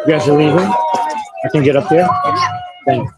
You guys are leaving? I can get up there? Thanks.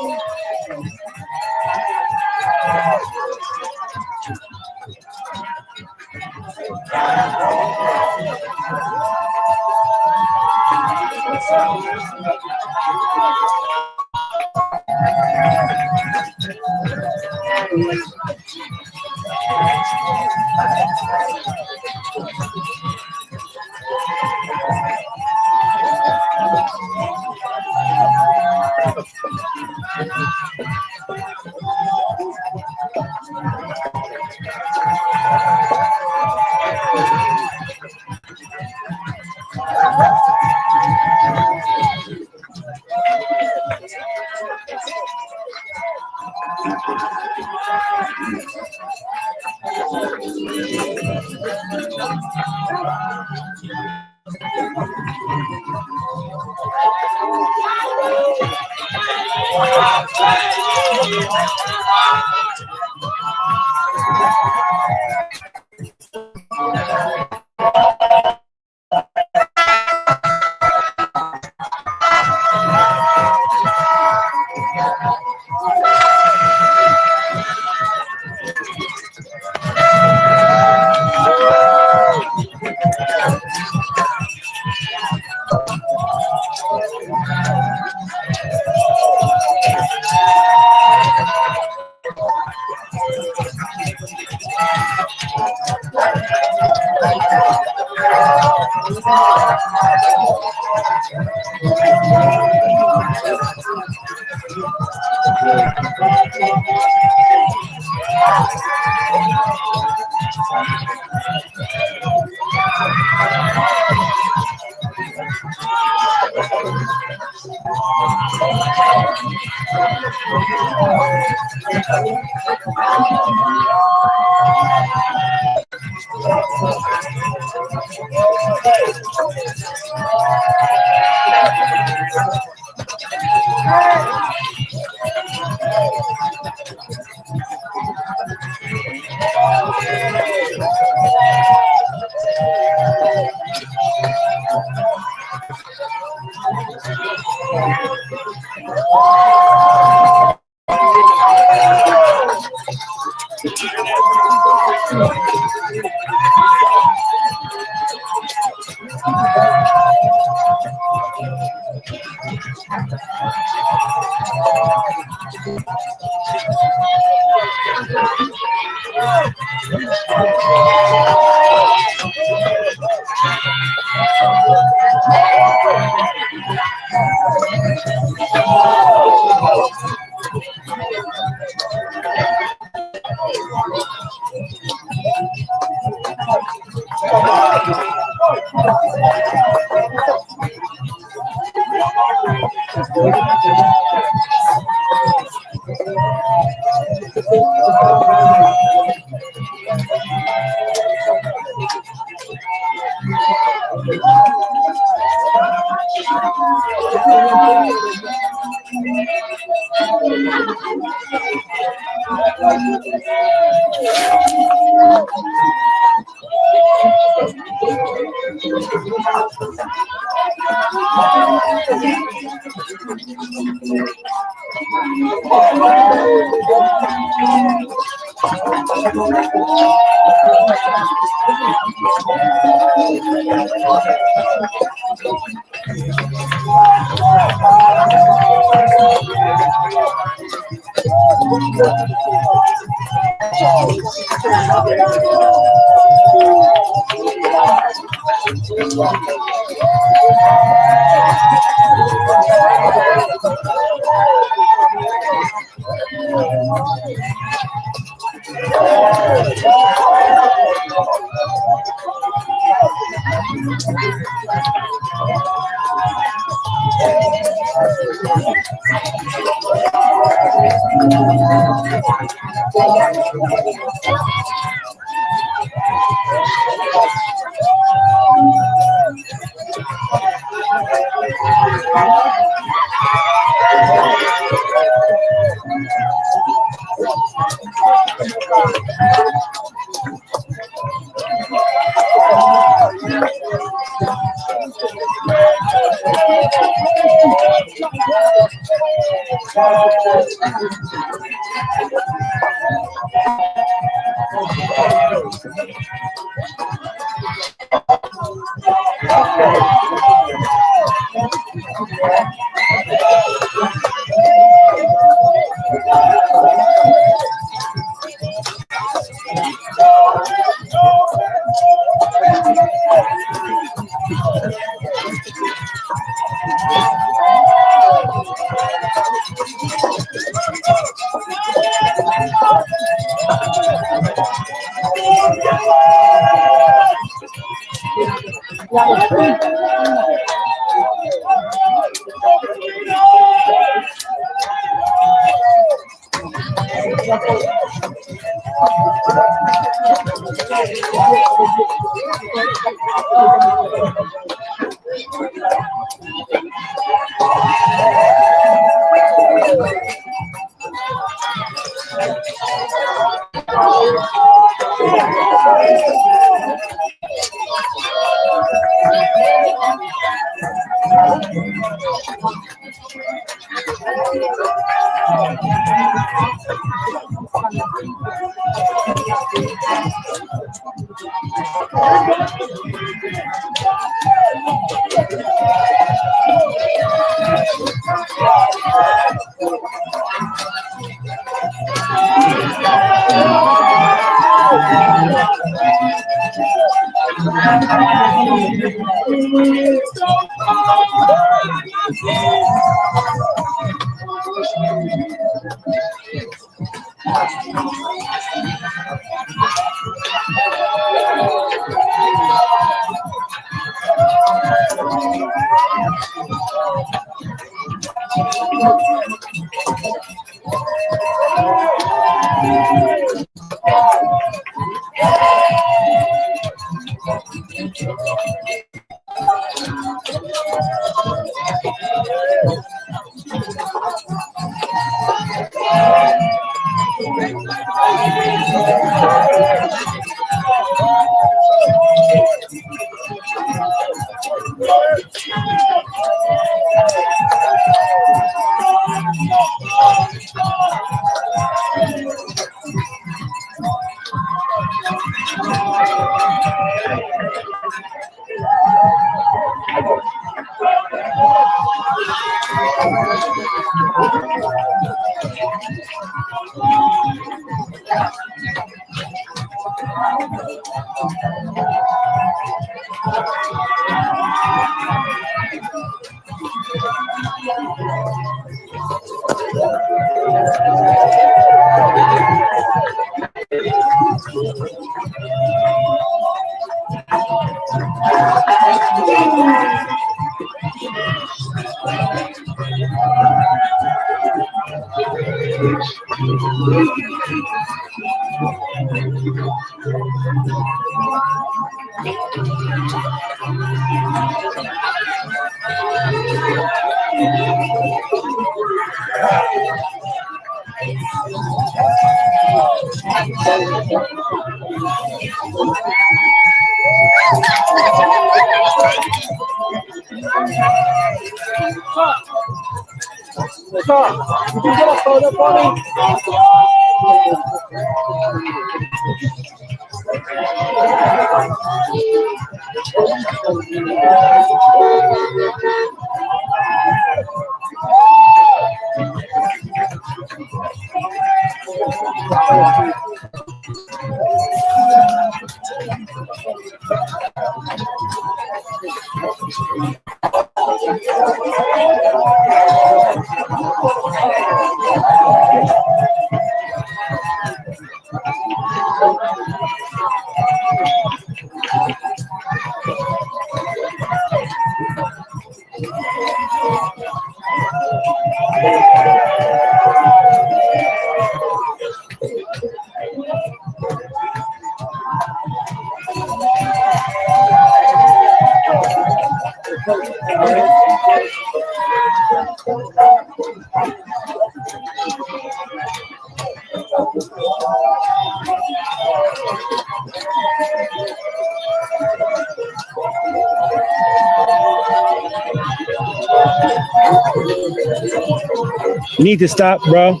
You need to stop, bro.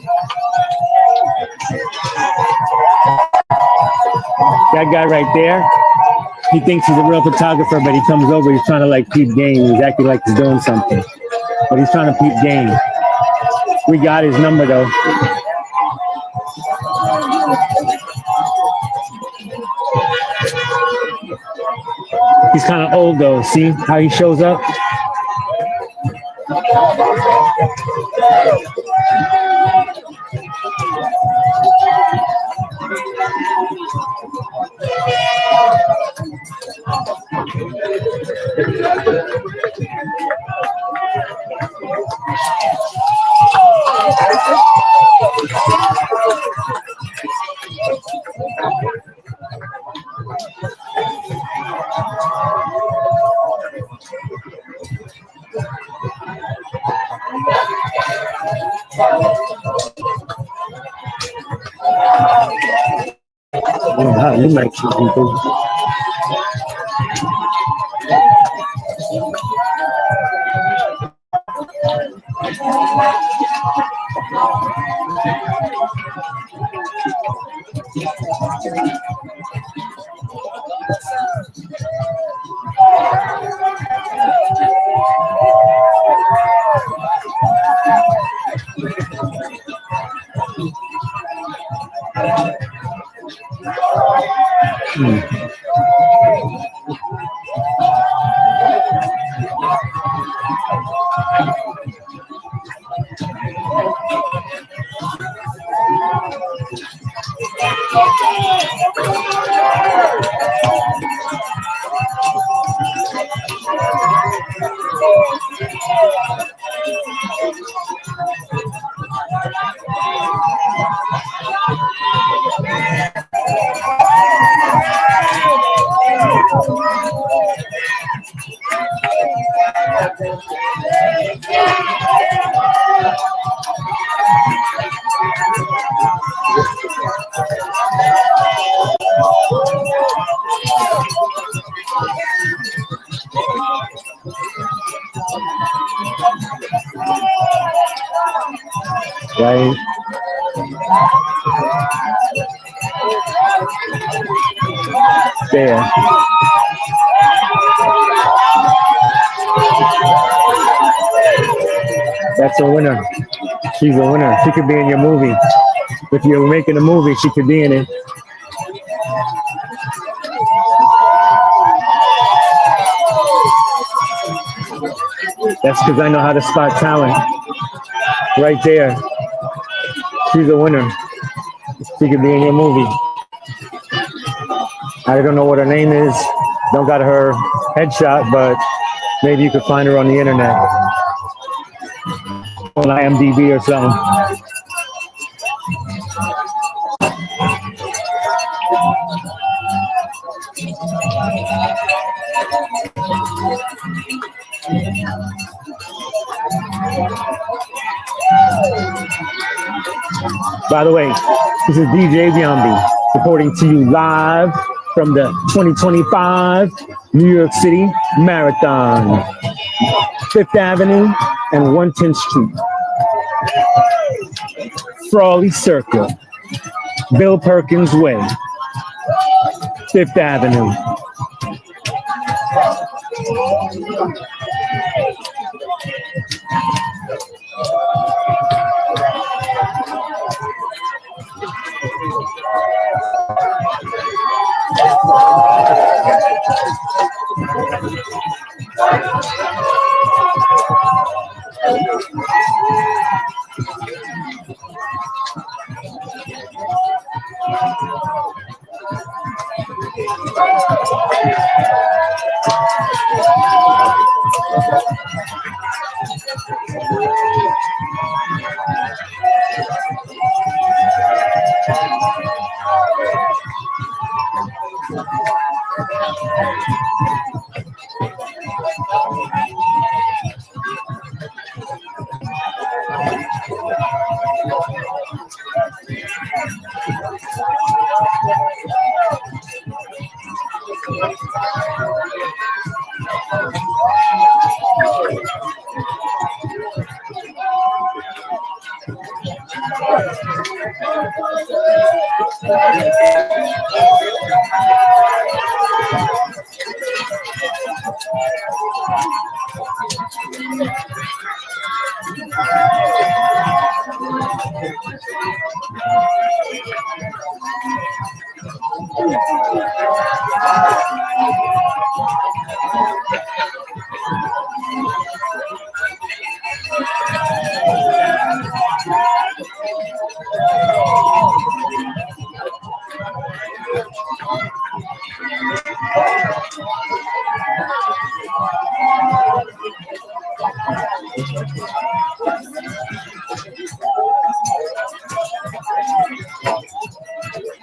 That guy right there, he thinks he's a real photographer, but he comes over, he's trying to like peep game. He's acting like he's doing something, but he's trying to peep game. We got his number though. He's kind of old though. See how he shows up? Wow, you might shoot people. Right there. That's a winner. She's a winner. She could be in your movie. If you're making a movie, she could be in it. That's because I know how to spot talent. Right there. She's a winner. She could be in your movie. I don't know what her name is. Don't got her headshot, but maybe you could find her on the internet. On IMDb or something. By the way, this is DJ Biambi reporting to you live from the 2025 New York City Marathon, 5th Avenue and 110th Street, Frawley Circle, Bill Perkins Way, 5th Avenue.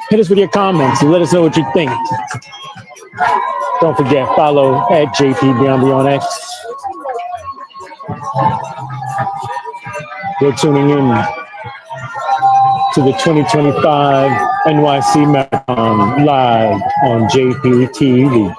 Hit us with your comments and let us know what you think. Don't forget, follow at JPBeyond on X. You're tuning in to the 2025 NYC Marathon live on JPTV.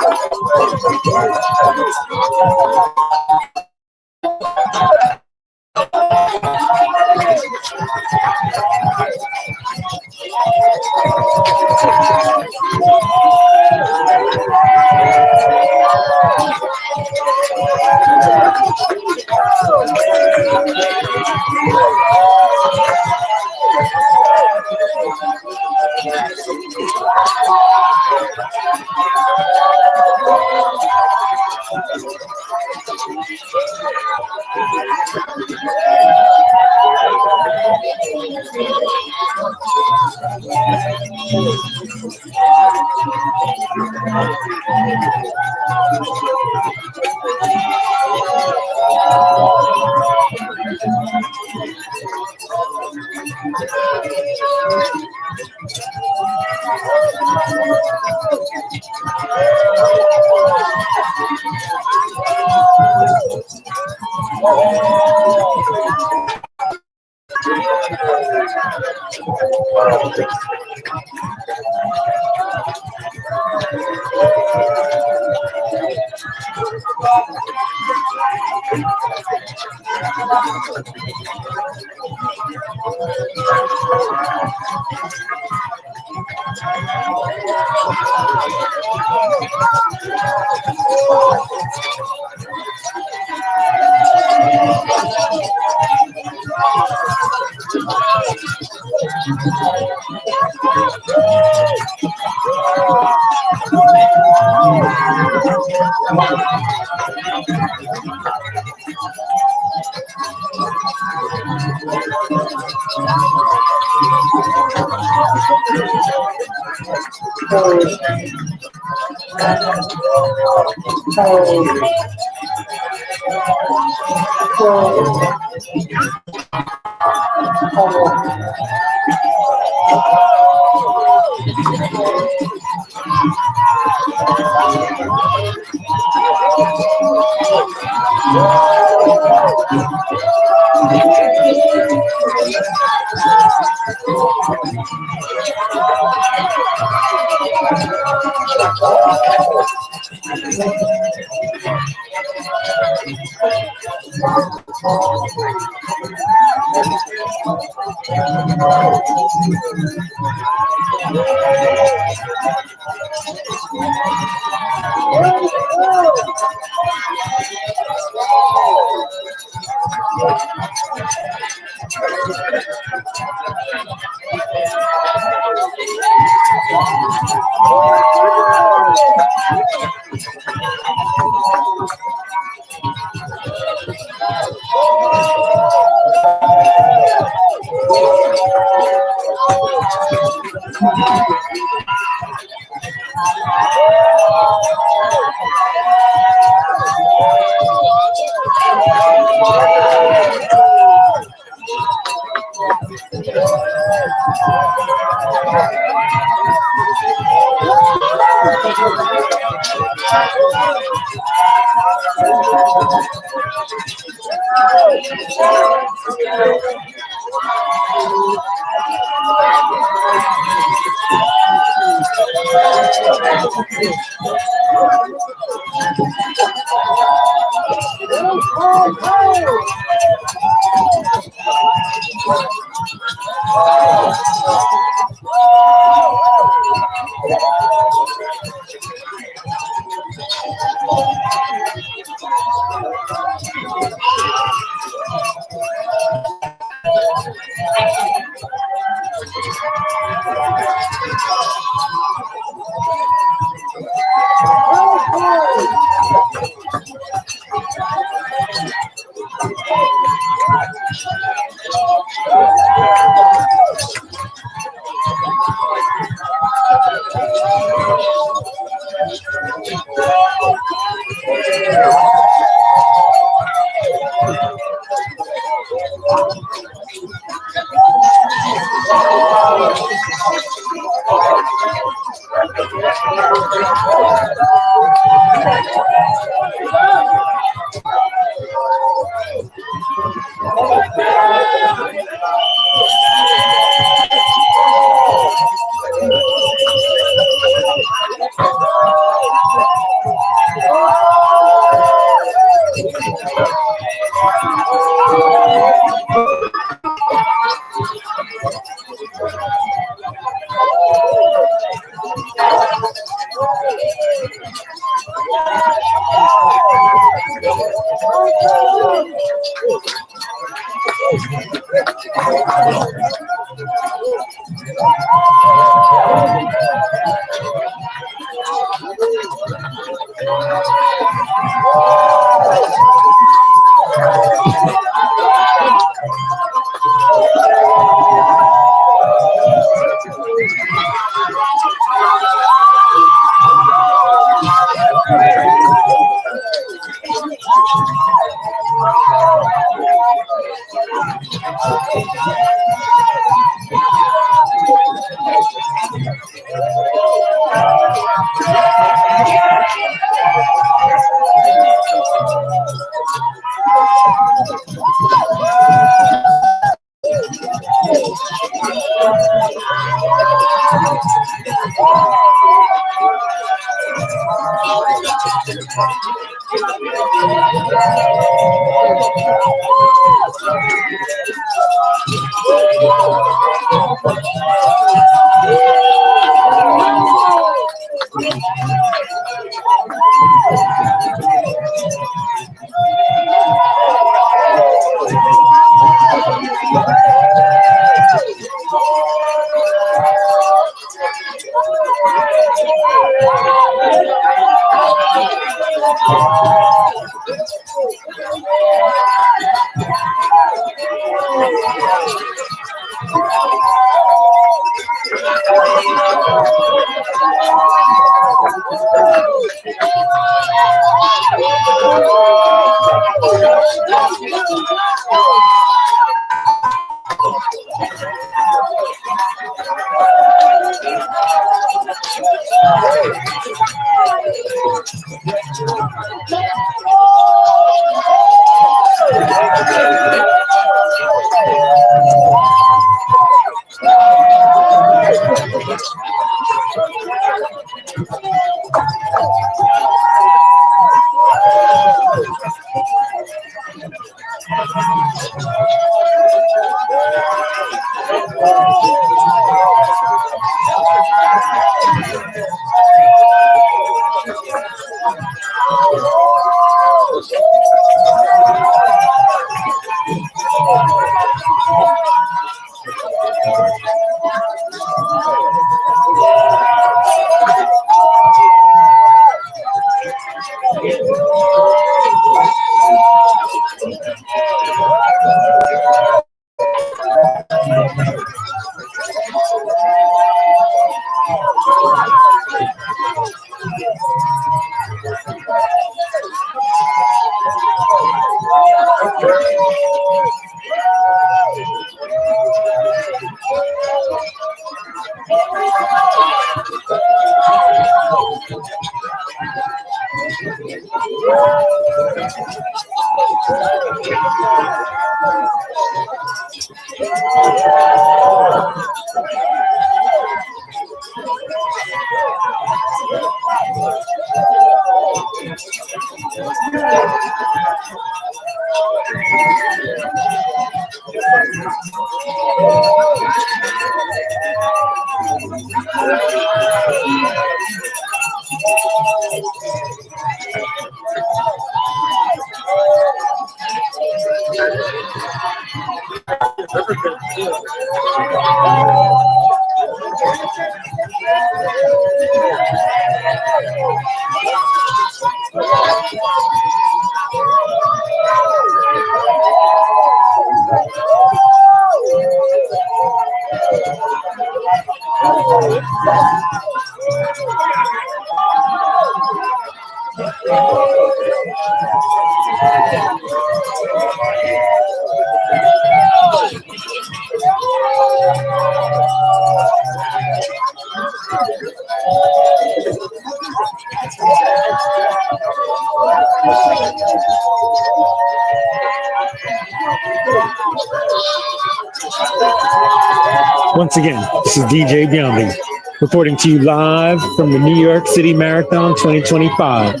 Once again, this is DJ Biombi reporting to you live from the New York City Marathon 2025.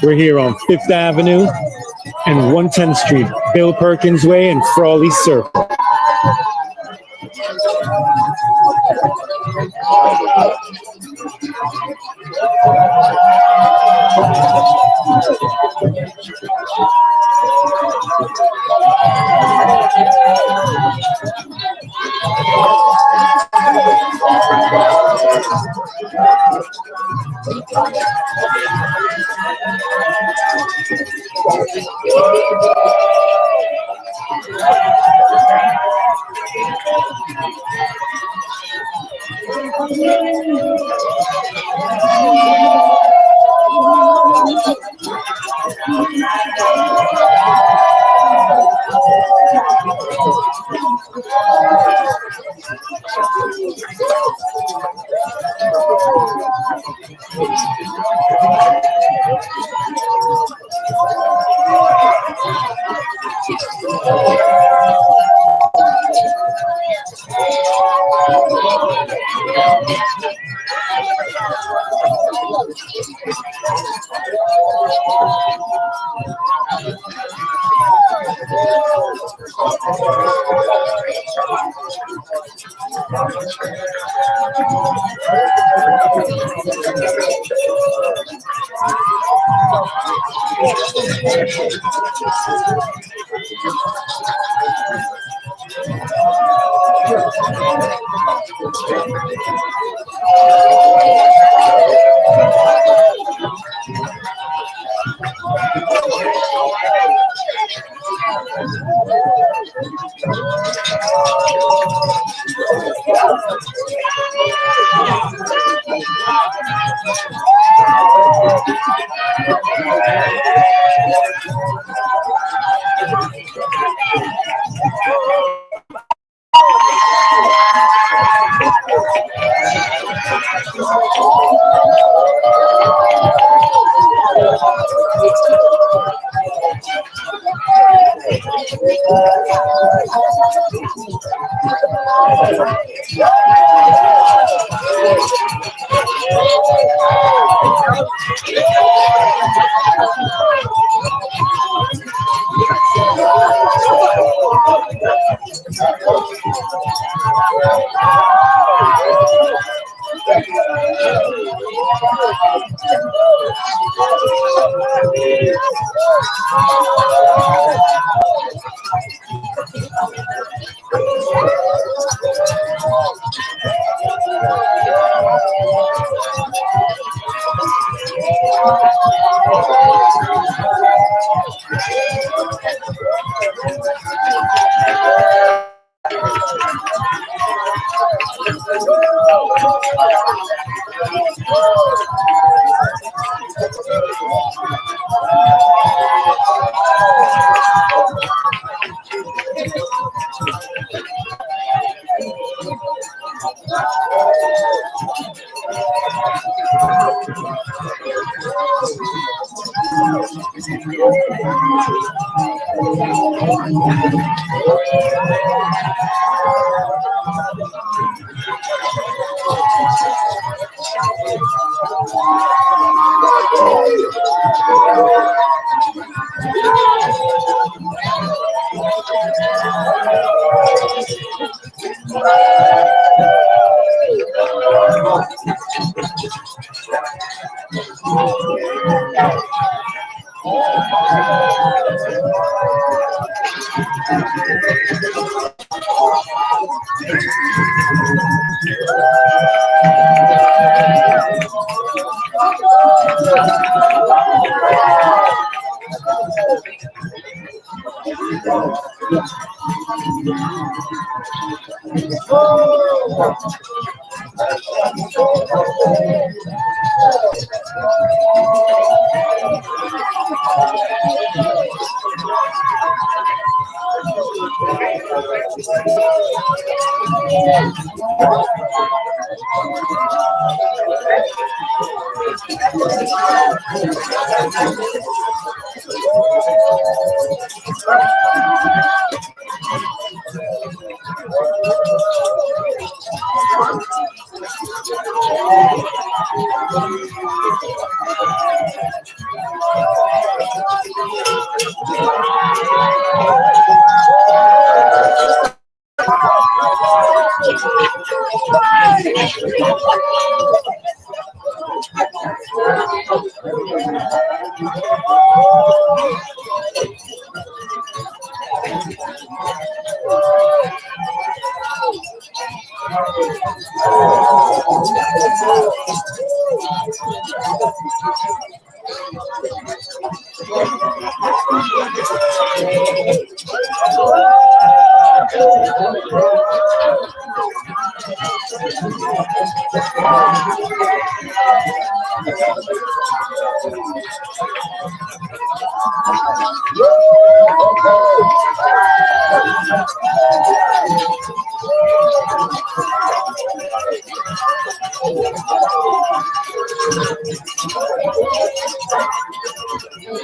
We're here on Fifth Avenue and 110th Street, Bill Perkins Way and Frawley Circle.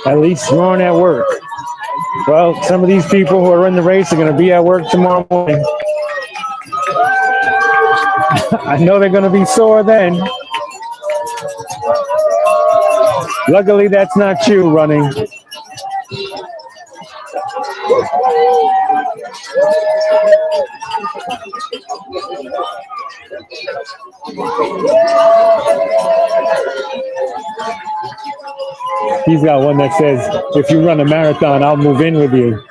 At least you aren't at work. Well, some of these people who are in the race are going to be at work tomorrow morning. I know they're going to be sore then. Luckily, that's not you running. He's got one that says, if you run a marathon, I'll move in with you.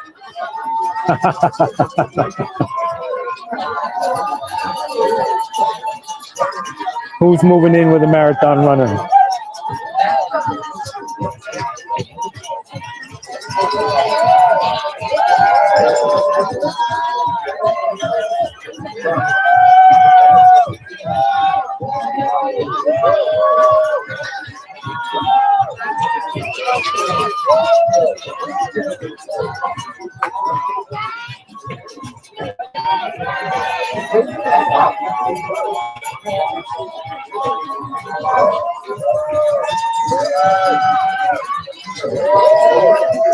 Who's moving in with a marathon runner?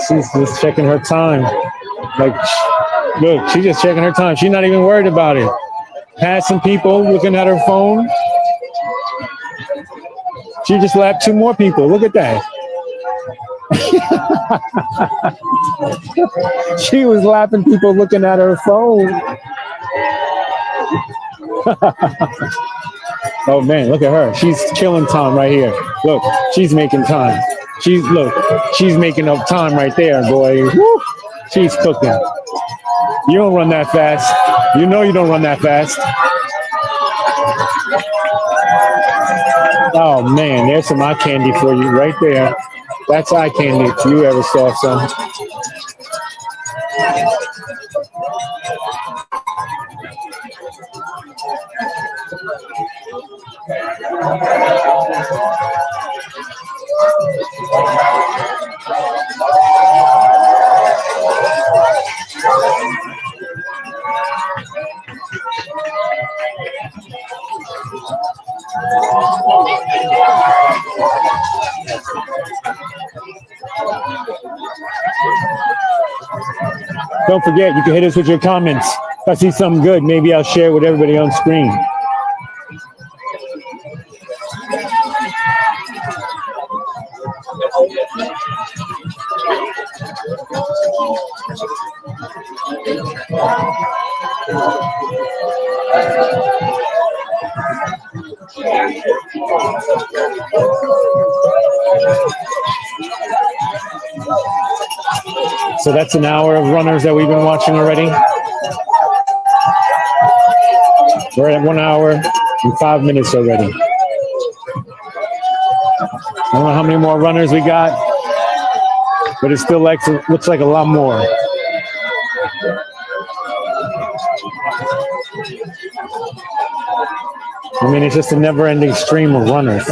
She's just checking her time. Like, look, she's just checking her time. She's not even worried about it. Passing people, looking at her phone. She just lapped 2 more people. Look at that. She was lapping people looking at her phone. Oh man, look at her. She's killing time right here. Look, she's making time. She's making up time right there, boy. Woo! She's cooking. You don't run that fast. You know you don't run that fast. Oh man, there's some eye candy for you right there. That's eye candy if you ever saw some. Don't forget, you can hit us with your comments. If I see something good, maybe I'll share it with everybody on screen. So that's an hour of runners that we've been watching already. We're at 1 hour and 5 minutes already. I don't know how many more runners we got, but it still looks like a lot more. I mean, it's just a never-ending stream of runners.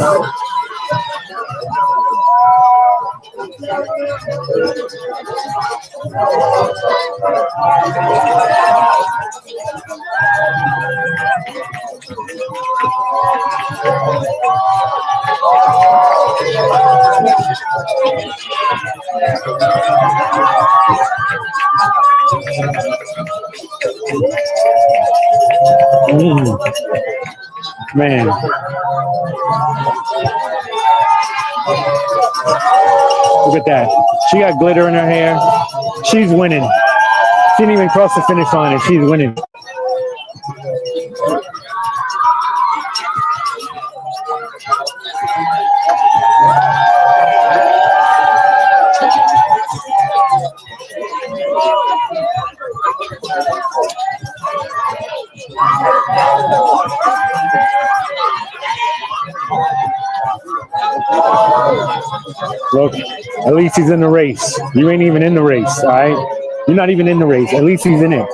Man. Look at that. She got glitter in her hair. She's winning. She didn't even cross the finish line and she's winning. Look, at least he's in the race. You ain't even in the race, all right? You're not even in the race. At least he's in it.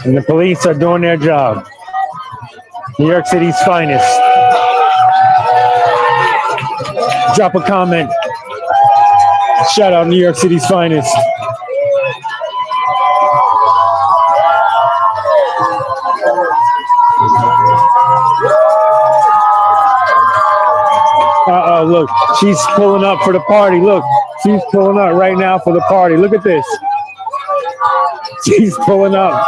And the police are doing their job. New York City's finest. Drop a comment. Shout out New York City's finest. Uh-oh, look, she's pulling up for the party. Look, she's pulling up right now for the party. Look at this. She's pulling up.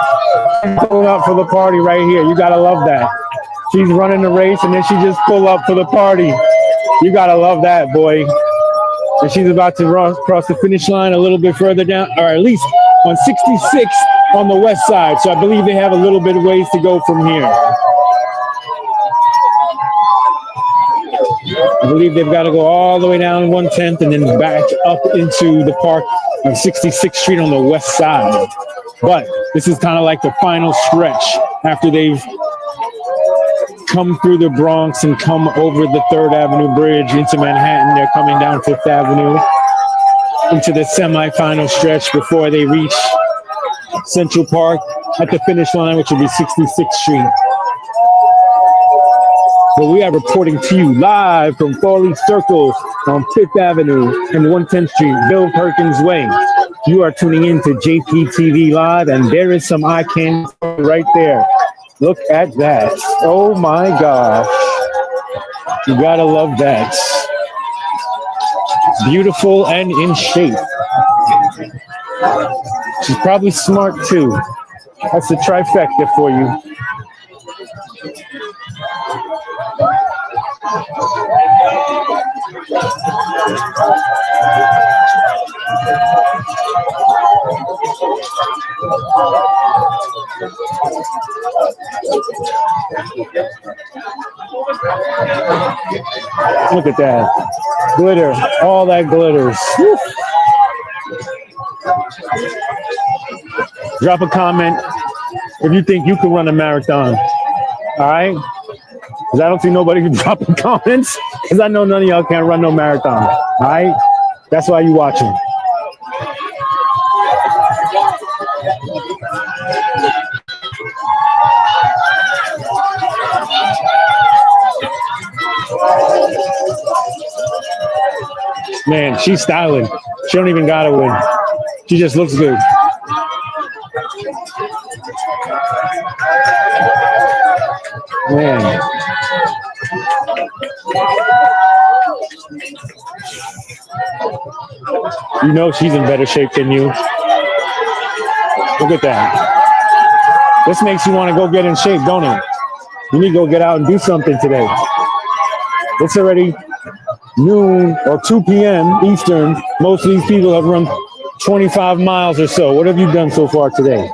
She's pulling up for the party right here. You gotta love that. She's running the race and then she just pull up for the party. You gotta love that, boy. And she's about to cross the finish line a little bit further down, or at least on 66 on the west side. So I believe they have a little bit of ways to go from here. I believe they've got to go all the way down 110th and then back up into the park on 66th Street on the west side. But this is kind of like the final stretch after they've come through the Bronx and come over the 3rd Avenue Bridge into Manhattan. They're coming down 5th Avenue into the semi-final stretch before they reach Central Park at the finish line, which will be 66th Street. But we are reporting to you live from Farley Circle on 5th Avenue and 110th Street, Bill Perkins Way. You are tuning in to JPTV Live, and there is some eye candy right there. Look at that. Oh my gosh. You gotta love that. Beautiful and in shape. She's probably smart too. That's a trifecta for you. Look at that. Glitter. All that glitters. Woo. Drop a comment if you think you can run a marathon. All right? Because I don't see nobody dropping comments. Because I know none of y'all can't run no marathon. All right? That's why you watching. Man, she's styling. She don't even gotta win. She just looks good. Man. You know she's in better shape than you. Look at that. This makes you want to go get in shape, don't it? You need to go get out and do something today. It's already noon or 2 p.m. Eastern. Most of these people have run 25 miles or so. What have you done so far today?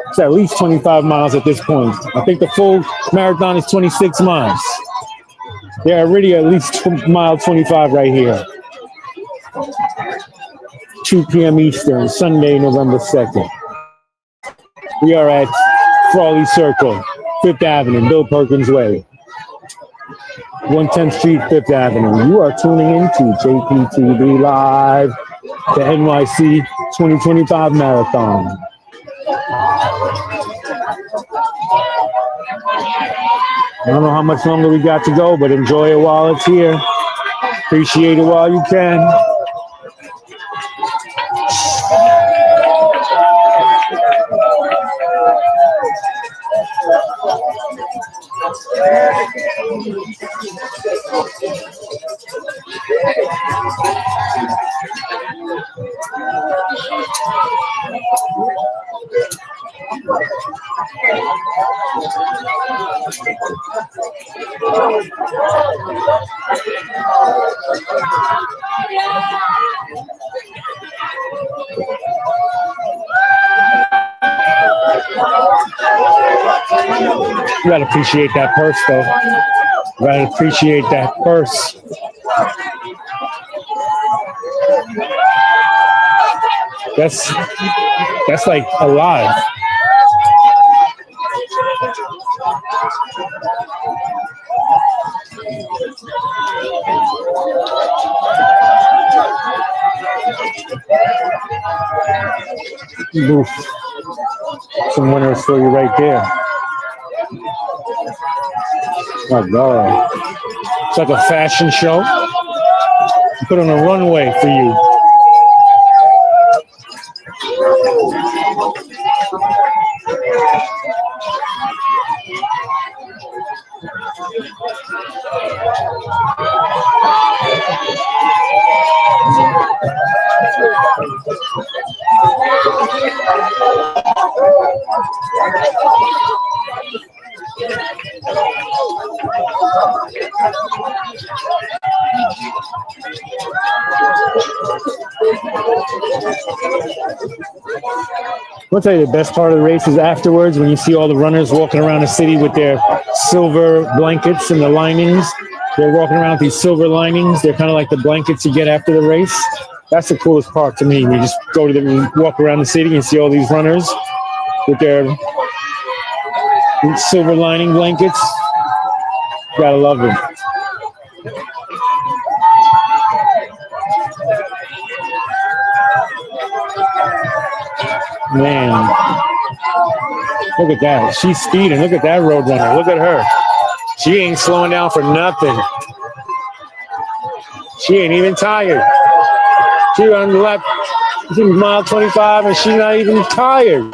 It's at least 25 miles at this point. I think the full marathon is 26 miles. They're already at least mile 25 right here. 2 p.m. Eastern, Sunday, November 2nd. We are at Frawley Circle, 5th Avenue, Bill Perkins Way. 110th Street, 5th Avenue. You are tuning into JPTV Live, the NYC 2025 Marathon. I don't know how much longer we got to go, but enjoy it while it's here. Appreciate it while you can. You gotta appreciate that purse, though. You gotta appreciate that purse. That's like alive. Oof. Some winners for you right there. My God. It's like a fashion show. Put on a runway for you. I'll tell you the best part of the race is afterwards when you see all the runners walking around the city with their silver blankets and the linings. They're walking around with these silver linings. They're kind of like the blankets you get after the race. That's the coolest part to me. You just go to the walk around the city and see all these runners with their silver lining blankets. Gotta love them. Man, look at that. She's speeding. Look at that road runner. Look at her. She ain't slowing down for nothing. She ain't even tired. She on the lap, she's mile 25, and she's not even tired.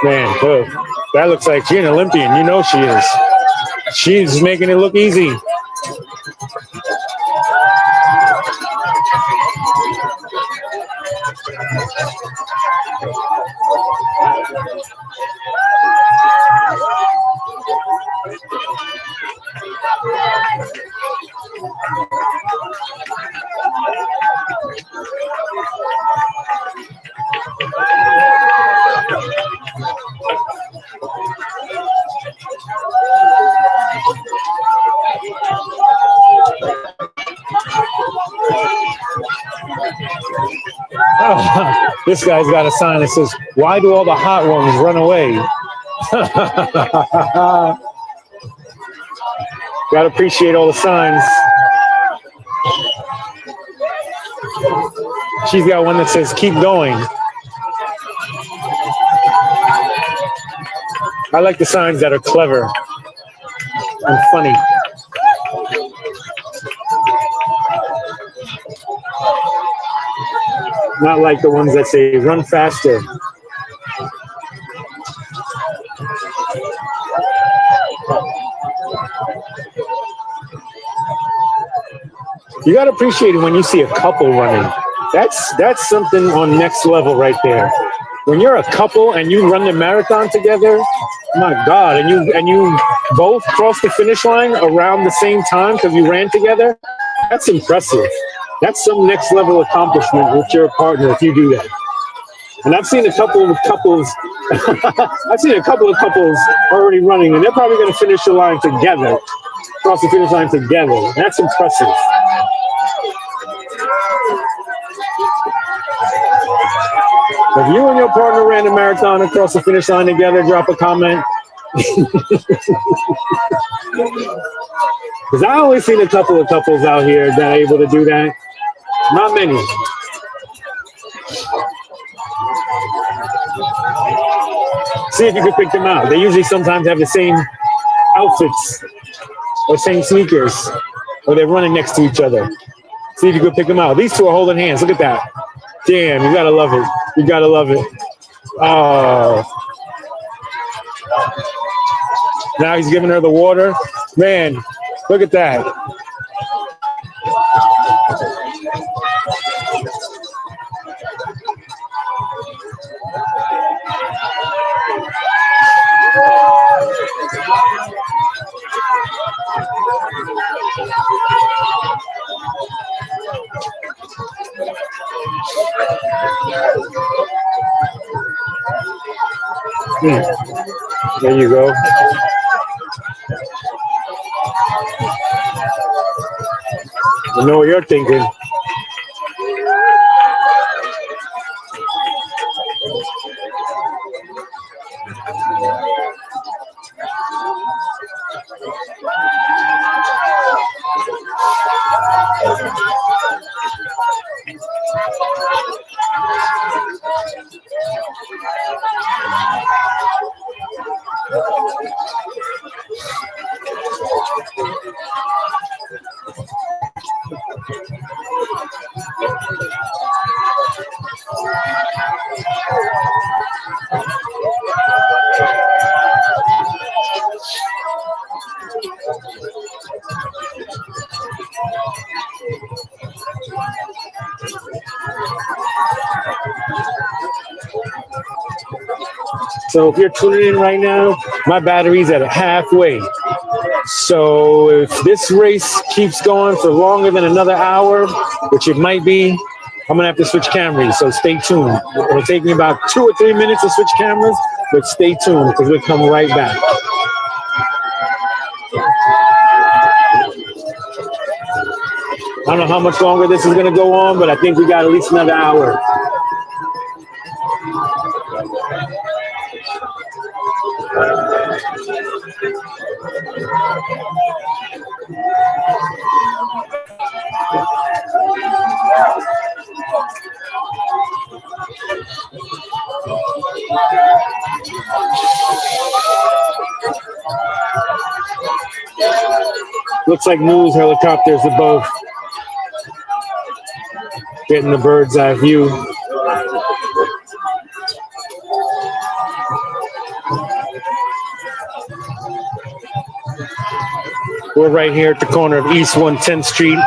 Man, good. That looks like she's an Olympian. You know she is. She's making it look easy. This guy's got a sign that says, "Why do all the hot ones run away?" Gotta appreciate all the signs. She's got one that says, "Keep going." I like the signs that are clever and funny. Not like the ones that say, "Run faster." You got to appreciate it when you see a couple running. That's something on next level right there. When you're a couple and you run the marathon together, my God, and you both cross the finish line around the same time because you ran together, that's impressive. That's some next level accomplishment with your partner if you do that. And I've seen a couple of couples already running, and they're probably going to finish the line together, cross the finish line together. That's impressive. If you and your partner ran a marathon across the finish line together, drop a comment. Because I always seen a couple of couples out here that are able to do that. Not many. See if you can pick them out. They usually sometimes have the same outfits or same sneakers, or they're running next to each other. See if you can pick them out. These two are holding hands. Look at that. Damn, you gotta love it. You gotta love it. Oh. Now he's giving her the water. Man, look at that. There you go. I know what you're thinking. So if you're tuning in right now, my battery's at halfway. So if this race keeps going for longer than another hour, which it might be, I'm gonna have to switch cameras. So stay tuned. It'll take me about 2 or 3 minutes to switch cameras, but stay tuned because we'll come right back. I don't know how much longer this is gonna go on, but I think we got at least another hour. Looks like news helicopters above, getting the bird's eye view. We're right here at the corner of East 110th Street,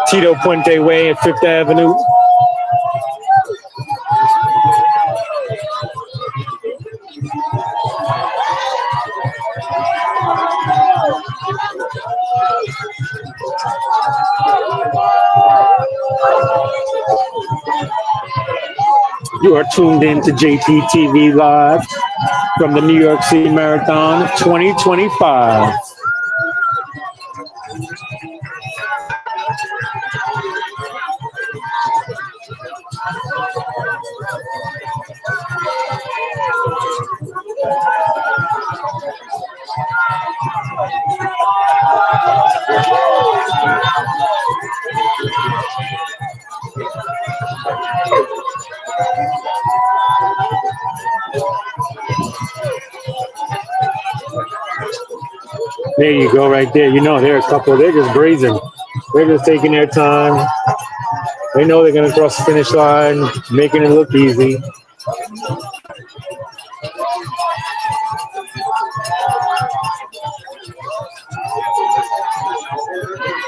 Tito Puente Way at 5th Avenue. You are tuned in to JTTV Live from the New York City Marathon 2025. There you go, right there. You know, they're a couple. They're just grazing. They're just taking their time. They know they're going to cross the finish line, making it look easy.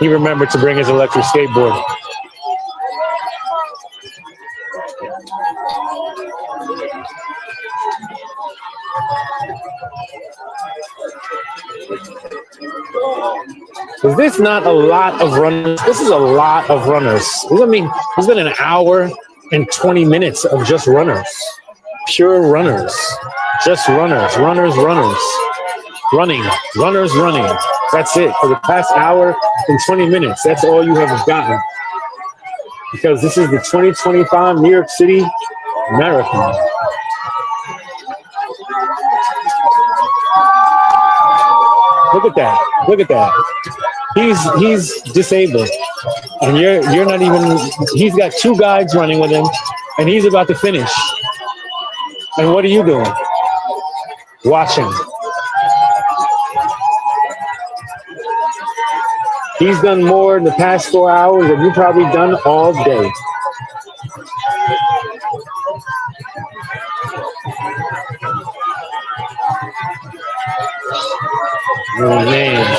He remembered to bring his electric skateboard. Is this not a lot of runners? This is a lot of runners. I mean, it's been an hour and 20 minutes of just runners. Pure runners. Just runners. Runners. Running. Runners running. That's it. For the past hour and 20 minutes, that's all you have gotten. Because this is the 2025 New York City Marathon. Look at that. Look at that. He's disabled. And you're not even, he's got two guides running with him and he's about to finish. And what are you doing? Watching. He's done more in the past 4 hours than you've probably done all day. Oh man.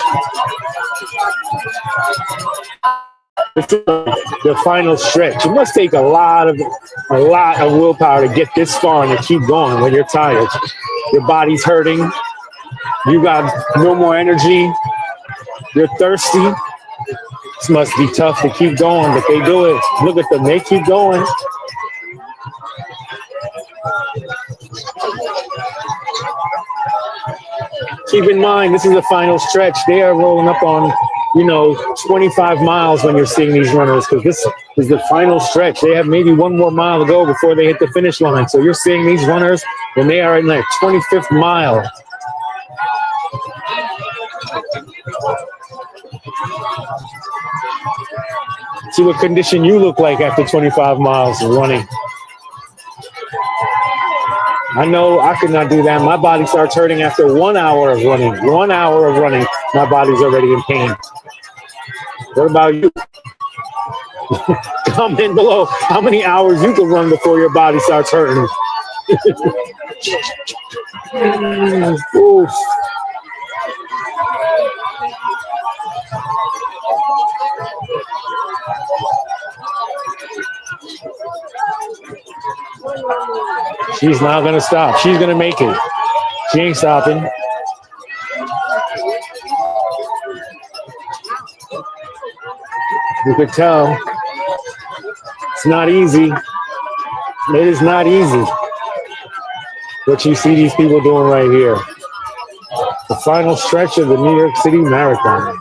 This is the final stretch. It must take a lot of willpower to get this far and to keep going when you're tired. Your body's hurting. You got no more energy. You're thirsty. This must be tough to keep going, but they do it. Look at them. They keep going. Keep in mind, this is the final stretch. They are rolling up on, 25 miles when you're seeing these runners, because this is the final stretch. They have maybe one more mile to go before they hit the finish line. So you're seeing these runners when they are in their 25th mile. See what condition you look like after 25 miles of running. I know I could not do that. My body starts hurting after 1 hour of running. 1 hour of running, my body's already in pain. What about you? Comment below how many hours you can run before your body starts hurting. Oof. She's not going to stop. She's going to make it. She ain't stopping. You could tell it's not easy. It is not easy. What you see these people doing right here. The final stretch of the New York City Marathon.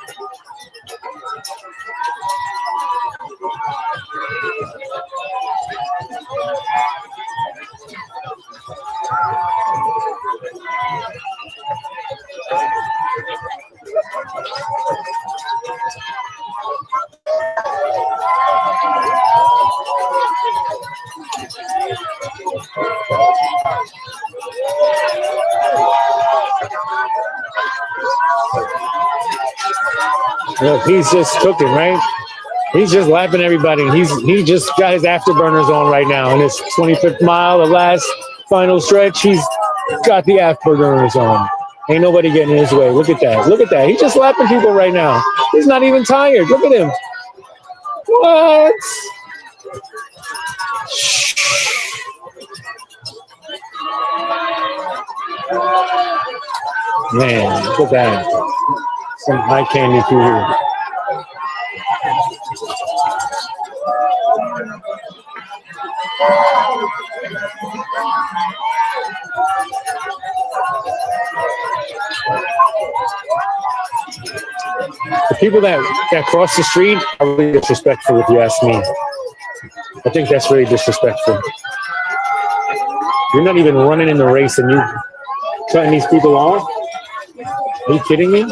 Look, he's just cooking, right? He's just lapping everybody. He just got his afterburners on right now. In his 25th mile, the last final stretch, he's got the afterburners on. Ain't nobody getting in his way. Look at that. Look at that. He's just lapping people right now. He's not even tired. Look at him. What? Man, look at that. Some high candy food. The people that cross the street are really disrespectful, if you ask me. I think that's very disrespectful. You're not even running in the race and you cutting these people off? Are you kidding me?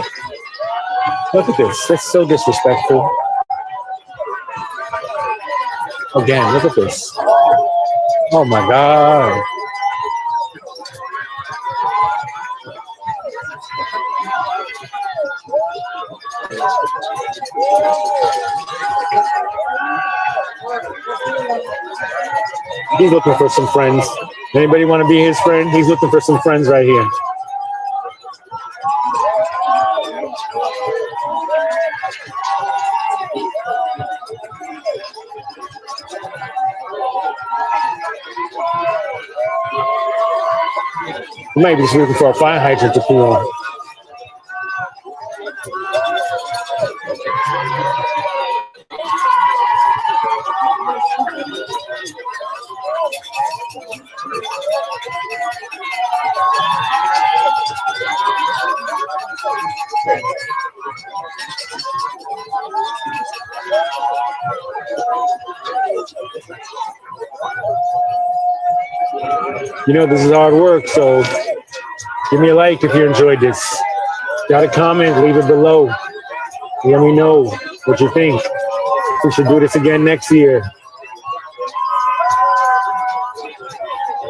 Look at this. That's so disrespectful. Again, look at this. Oh my God. He's looking for some friends. Anybody want to be his friend? He's looking for some friends right here. He might be just looking for a fire hydrant to pull on. You know, this is hard work, so give me a like if you enjoyed this. Got a comment, leave it below. Let me know what you think. We should do this again next year.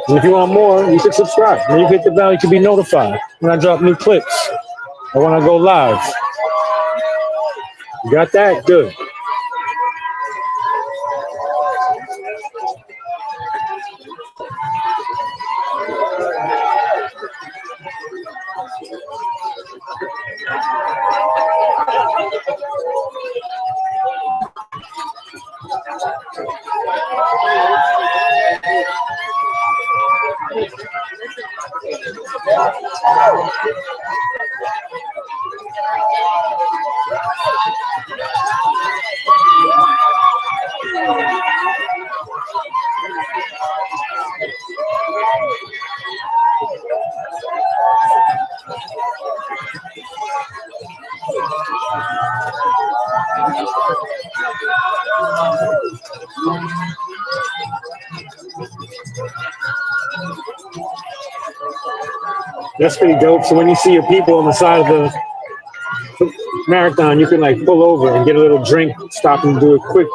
And if you want more, you can subscribe. When you hit the bell, you can be notified when I drop new clips or when I go live. You got that? Good. That's pretty dope. So when you see your people on the side of the marathon, you can like pull over and get a little drink, stop and do a quick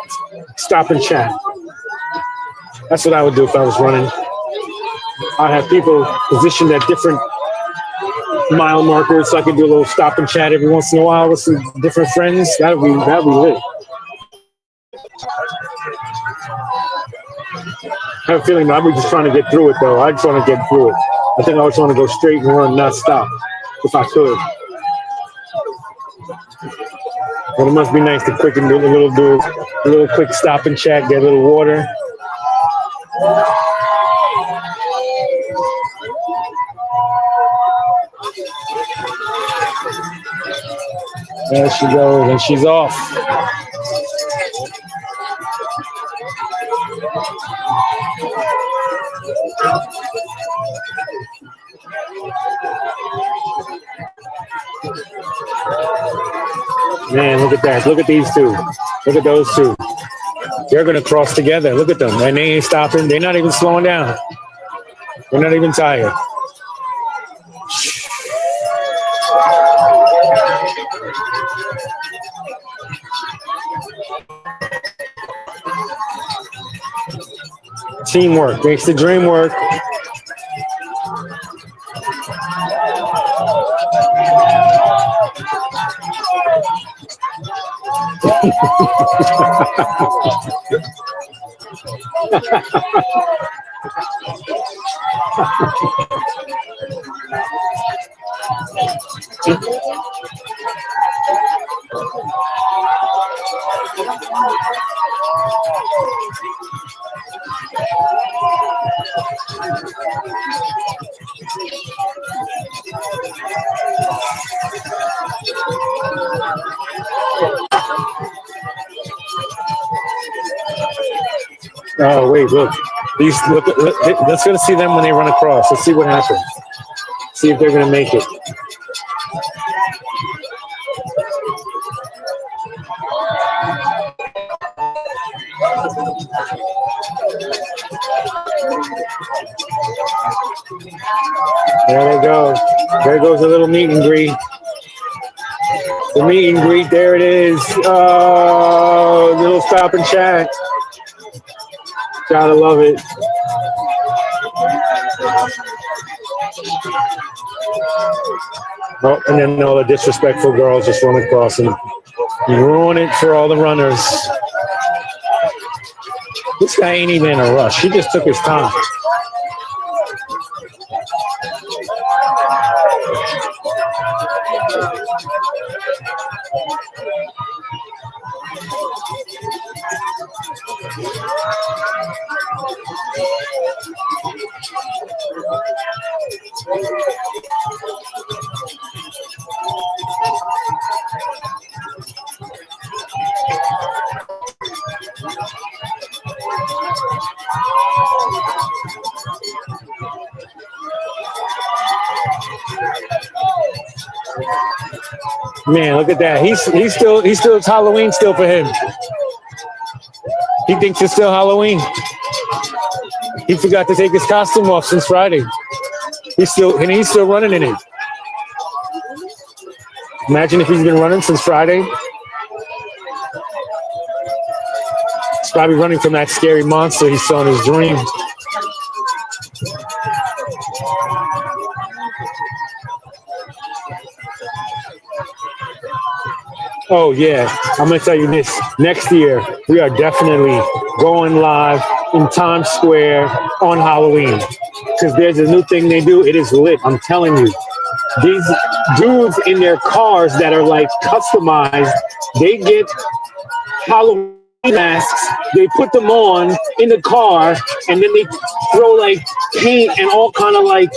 stop and chat. That's what I would do if I was running. I'd have people positioned at different mile markers so I could do a little stop and chat every once in a while with some different friends. That'd be lit. I have a feeling I'd be just trying to get through it though. I just want to get through it. I think I just want to go straight and run, not stop, if I could. But it must be nice to quick and do a little quick stop and chat, get a little water. There she goes, and she's off. Man, look at that. Look at these two. Look at those two. They're going to cross together. Look at them. And they ain't stopping. They're not even slowing down. They're not even tired. Teamwork makes the dream work. Oh, wait, look. Let's go to see them when they run across. Let's see what happens. See if they're going to make it. There they go. There goes a little meet and greet. The meet and greet, there it is. Oh, little stop and chat. Gotta love it. Oh, and then all the disrespectful girls just run across and ruin it for all the runners. This guy ain't even in a rush. He just took his time. Man, look at that. He's still it's Halloween still for him. He thinks it's still Halloween. He forgot to take his costume off since Friday. He's still running in it. Imagine if he's been running since Friday. He's probably running from that scary monster he saw in his dream. Oh, yeah. I'm going to tell you this. Next year, we are definitely going live in Times Square on Halloween. Because there's a new thing they do. It is lit. I'm telling you. These dudes in their cars that are like customized, they get Halloween masks, they put them on in the car, and then they throw like paint and all kind of like,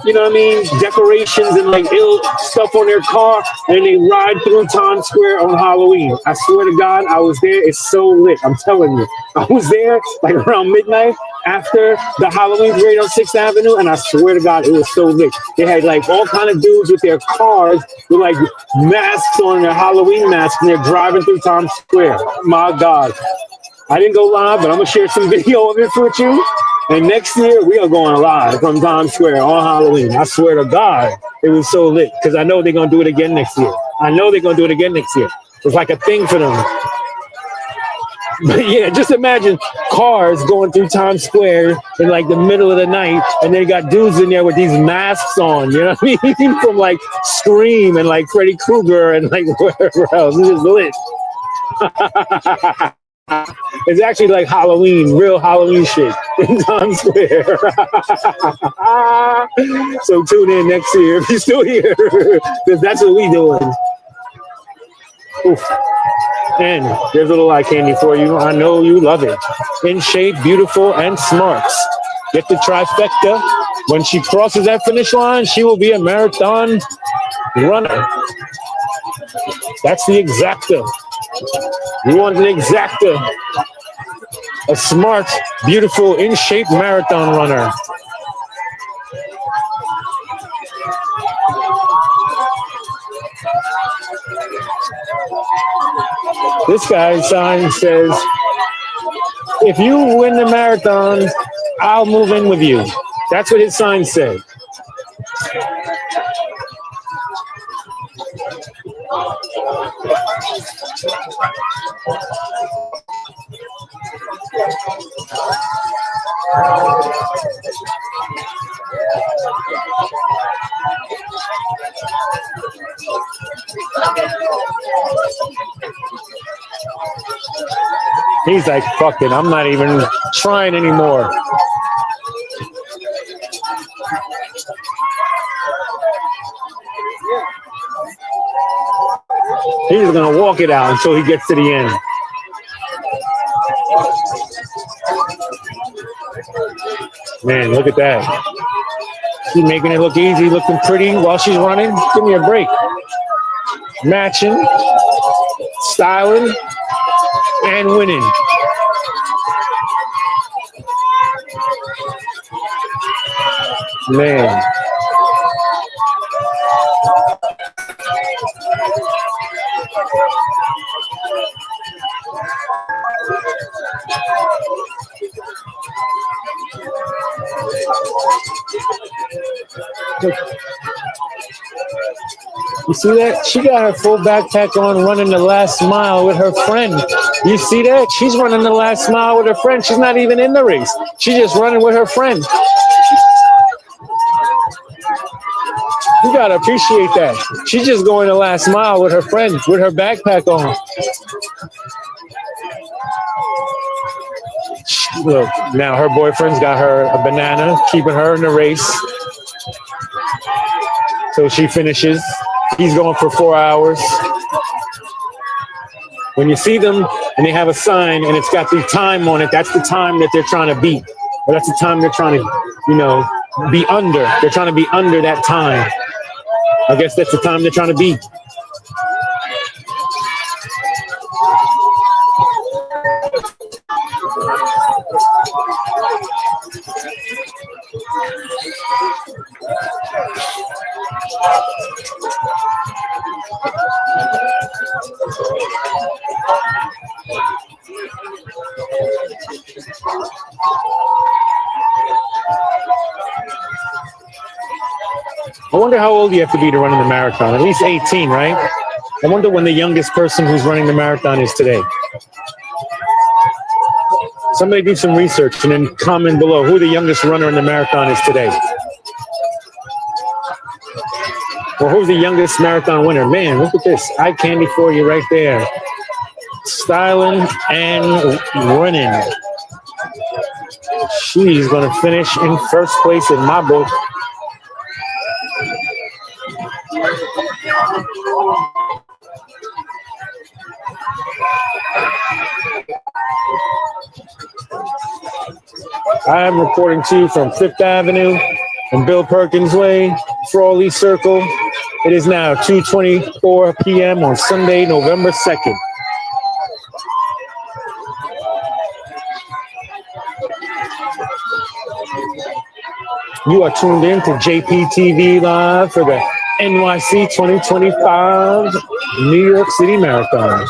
you know what I mean, decorations and like ill stuff on their car, and they ride through Times Square on Halloween. I swear to God, I was there. It's so lit. I'm telling you. I was there like around midnight after the Halloween parade on 6th Avenue, and I swear to God, it was so lit. They had like all kind of dudes with their cars with like masks on, their Halloween masks, and they're driving through Times Square. My God. I didn't go live, but I'm going to share some video of it with you. And next year, we are going live from Times Square on Halloween. I swear to God, it was so lit, because I know they're going to do it again next year. It's like a thing for them. But yeah, just imagine cars going through Times Square in like the middle of the night, and they got dudes in there with these masks on, you know what I mean? From like Scream and like Freddy Krueger and like whatever else. This is lit. It's actually like Halloween, real Halloween shit in Times Square. So tune in next year if you're still here, because that's what we doing. Oof. And there's a little eye candy for you. I know you love it. In shape, beautiful, and smarts. Get the trifecta. When she crosses that finish line, she will be a marathon runner. That's the exacta. You want an exacta. A smart, beautiful, in shape marathon runner. This guy's sign says, if you win the marathon, I'll move in with you. That's what his sign said. He's like, fuck it, I'm not even trying anymore. He's gonna walk it out until he gets to the end. Man, look at that. She's making it look easy, looking pretty while she's running. Give me a break. Matching, styling, and winning. Man. You see that? She got her full backpack on, running the last mile with her friend. You see that? She's running the last mile with her friend. She's not even in the race. She's just running with her friend. You gotta appreciate that. She's just going the last mile with her friend, with her backpack on. Look, now her boyfriend's got her a banana, keeping her in the race. So she finishes. He's going for 4 hours. When you see them and they have a sign and it's got the time on it, that's the time that they're trying to beat. Or that's the time they're trying to, be under. They're trying to be under that time. I guess that's the time they're trying to beat. wonder how old you have to be to run in the marathon. At least 18, right? I wonder when the youngest person who's running the marathon is today. Somebody do some research and then comment below who the youngest runner in the marathon is today. Or who's the youngest marathon winner? Man, look at this. Eye candy for you right there. Styling and running. She's going to finish in first place in my book. I am reporting to you from Fifth Avenue and Bill Perkins Way, Frawley Circle. It is now 2:24 p.m. on Sunday, November 2nd. You are tuned in to JPTV Live for the NYC 2025 New York City Marathon.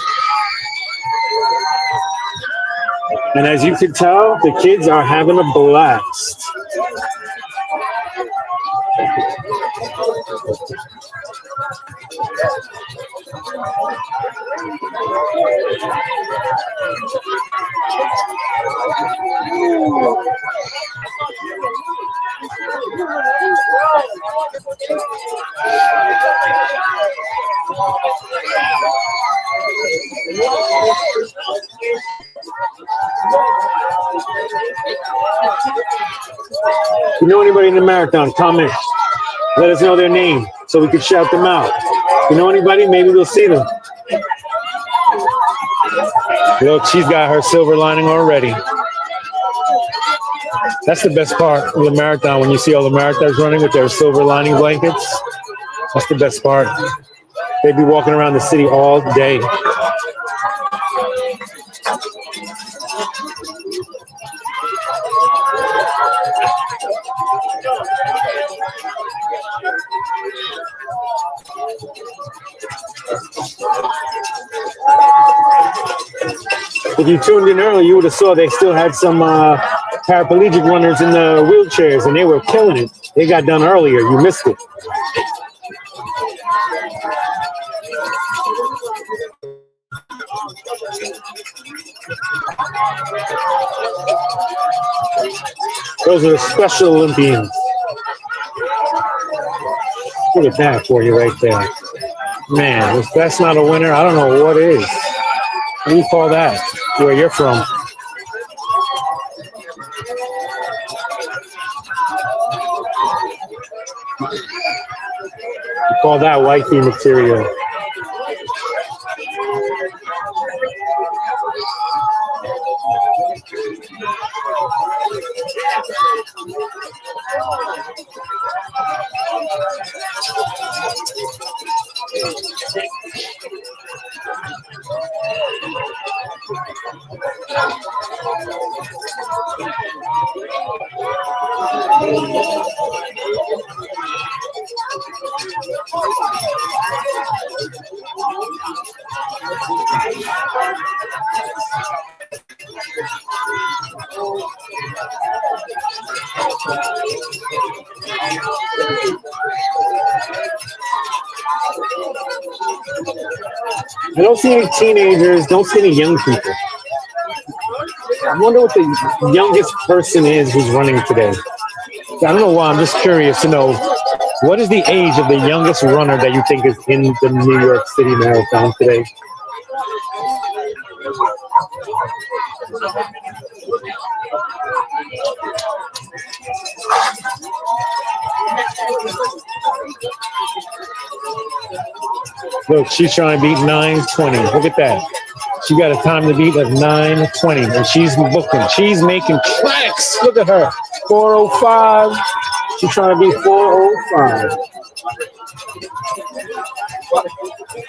And as you can tell, the kids are having a blast. If you know anybody in the marathon, comment. Let us know their name so we can shout them out. If you know anybody, maybe we'll see them. Look, she's got her silver lining already. That's the best part of the marathon, when you see all the marathons running with their silver lining blankets. That's the best part. They'd be walking around the city all day. If you tuned in early, you would have saw they still had some paraplegic runners in the wheelchairs, and they were killing it. They got done earlier. You missed it. Those are the Special Olympians. Look at that for you right there. Man, if that's not a winner, I don't know what is. What do you call that? Where you're from? You call that wifey material. I don't see any teenagers, don't see any young people. I wonder what the youngest person is who's running today. I don't know why, I'm just curious to know, what is the age of the youngest runner that you think is in the New York City Marathon today? Look, she's trying to beat 9:20. Look at that. She got a time to beat of 9:20, and she's booking. She's making tracks. Look at her. 4:05. She's trying to beat 4:05.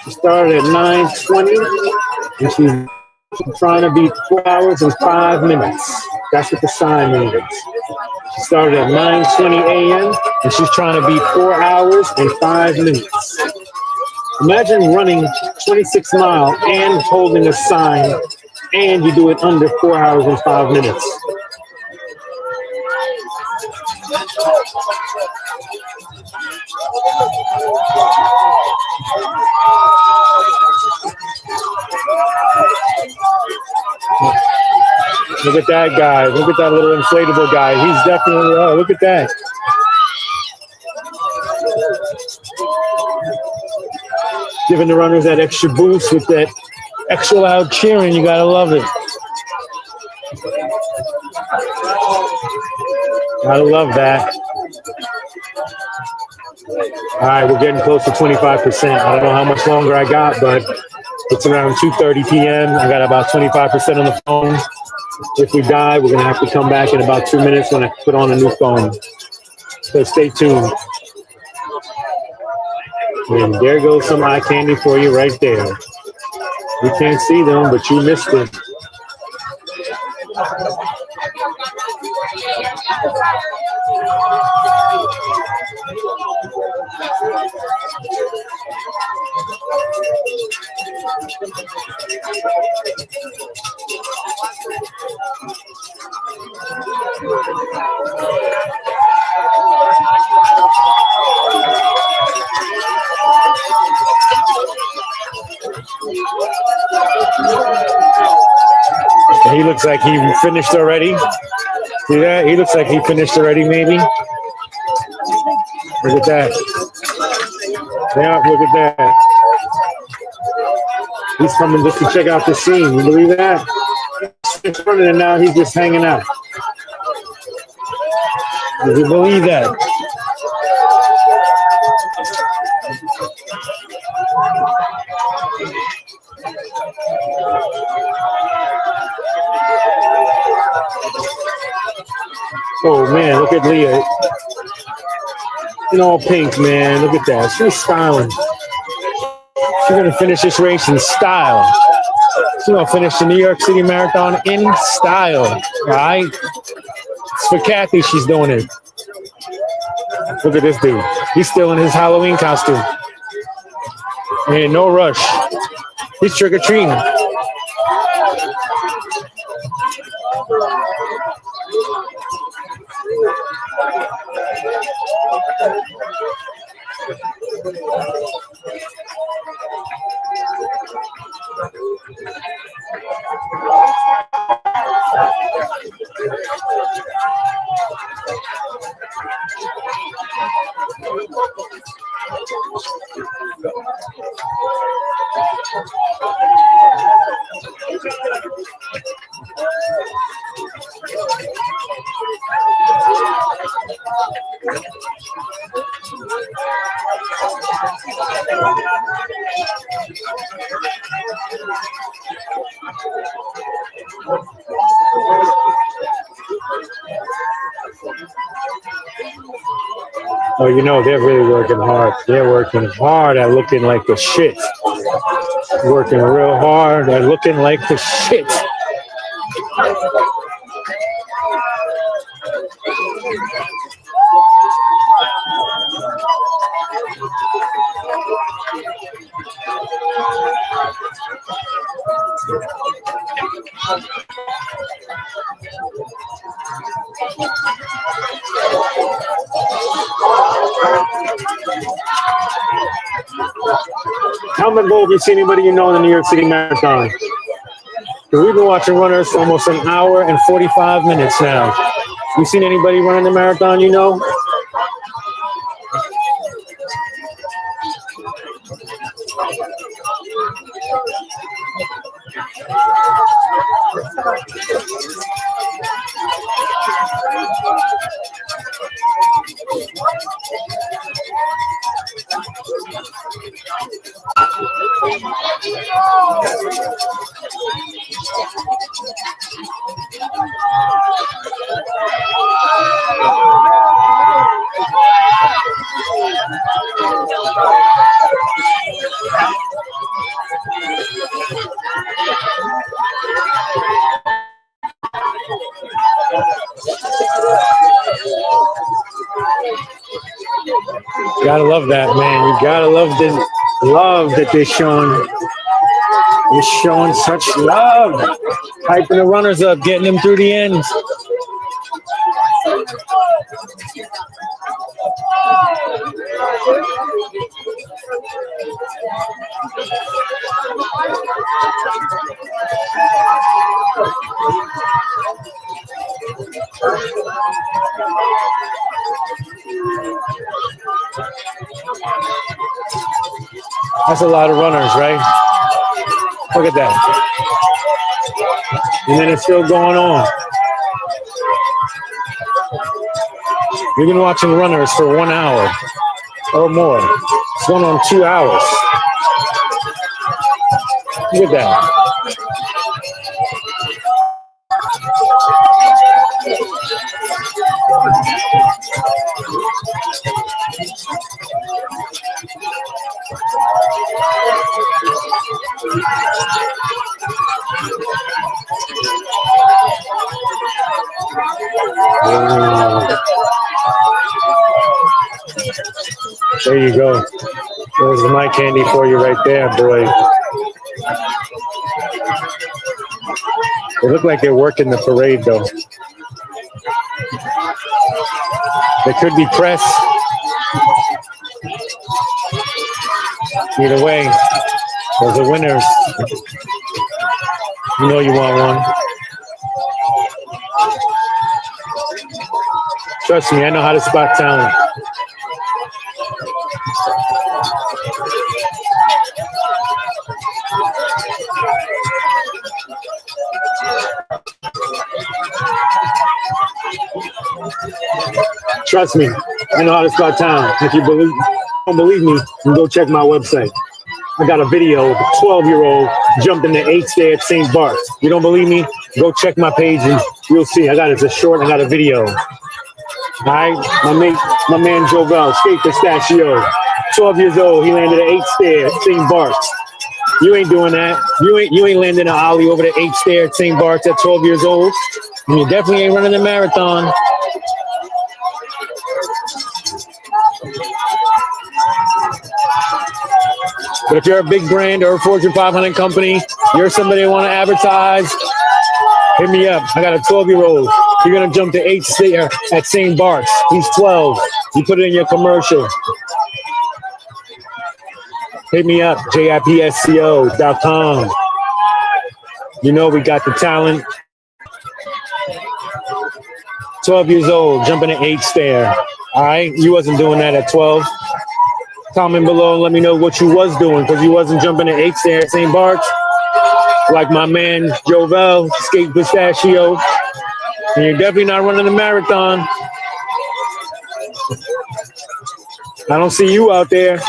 She started at 9:20, and she's trying to beat 4 hours and 5 minutes. That's what the sign means. She started at 9:20 a.m., and she's trying to beat 4 hours and 5 minutes. Imagine running 26 miles and holding a sign, and you do it under 4 hours and 5 minutes. Look at that guy. Look at that little inflatable guy. He's definitely, oh, look at that. Giving the runners that extra boost with that extra loud cheering. You got to love it. Gotta love that. All right, we're getting close to 25%. I don't know how much longer I got, but it's around 2:30 p.m. I got about 25% on the phone. If we die, we're gonna have to come back in about 2 minutes when I put on a new phone. So stay tuned. And there goes some eye candy for you right there. You can't see them, but you missed it. He looks like he finished already. See that? He looks like he finished already, maybe. Look at that. Yeah, look at that. He's coming just to check out the scene. You believe that? He's running and now he's just hanging out. Do you believe that? Oh man, look at Leah. In all pink, man. Look at that. She's styling. She's gonna finish this race in style. She's gonna finish the New York City Marathon in style. All right? It's for Kathy, she's doing it. Look at this dude. He's still in his Halloween costume. And no rush. He's trick-or-treating. Oh, you know, they're really working hard. They're working hard at looking like the shit. Working real hard at looking like the shit. Comment below if you see anybody you know in the New York City Marathon. Because we've been watching runners for almost an hour and 45 minutes now. You seen anybody running the marathon you know? Gotta love that, man. You gotta love the love that they're showing. They're showing such love. Hyping the runners up, getting them through the end. That's a lot of runners, right? Look at that. And then it's still going on. We've been watching runners for 1 hour or more. It's going on 2 hours. Look at that. There you go. There's my candy for you right there, boy. They look like they're working the parade, though. They could be press. Either way, those are winners. You know you want one. Trust me, I know how to spot talent. Trust me, I know how to spot talent. If you don't believe me, you can go check my website. I got a video of a 12-year-old jumped in the 8th stair at St. Bart's. You don't believe me? Go check my page and you'll see. It's a short, I got a video. All right, my man Jovel, Skate Pistachio, 12 years old. He landed the 8th stair at St. Bart's. You ain't doing that. You ain't landing an ollie over the 8th stair at St. Bart's at 12 years old. And you definitely ain't running a marathon. But if you're a big brand or a Fortune 500 company, you're somebody that want to advertise, hit me up. I got a 12-year-old. You're going to jump to 8th stair at St. Bart's. He's 12. You put it in your commercial. Hit me up, jipsco.com. You know we got the talent. 12 years old, jumping to 8th stair. All right? You wasn't doing that at 12. Comment below and let me know what you was doing, because you wasn't jumping to 8th stair at St. Bart's. Like my man Jovel, Skate Pistachio. And you're definitely not running a marathon. I don't see you out there.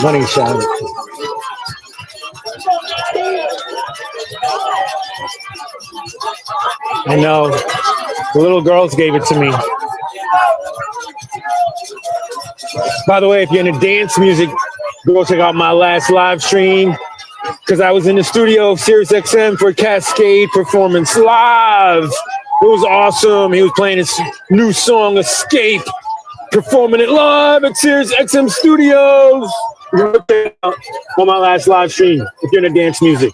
Money shot. I know. The little girls gave it to me. By the way, if you're into dance music, go check out my last live stream, because I was in the studio of SiriusXM for Cascade Performance Live. It was awesome. He was playing his new song, Escape, performing it live at SiriusXM Studios. Go check it out on my last live stream if you're into dance music.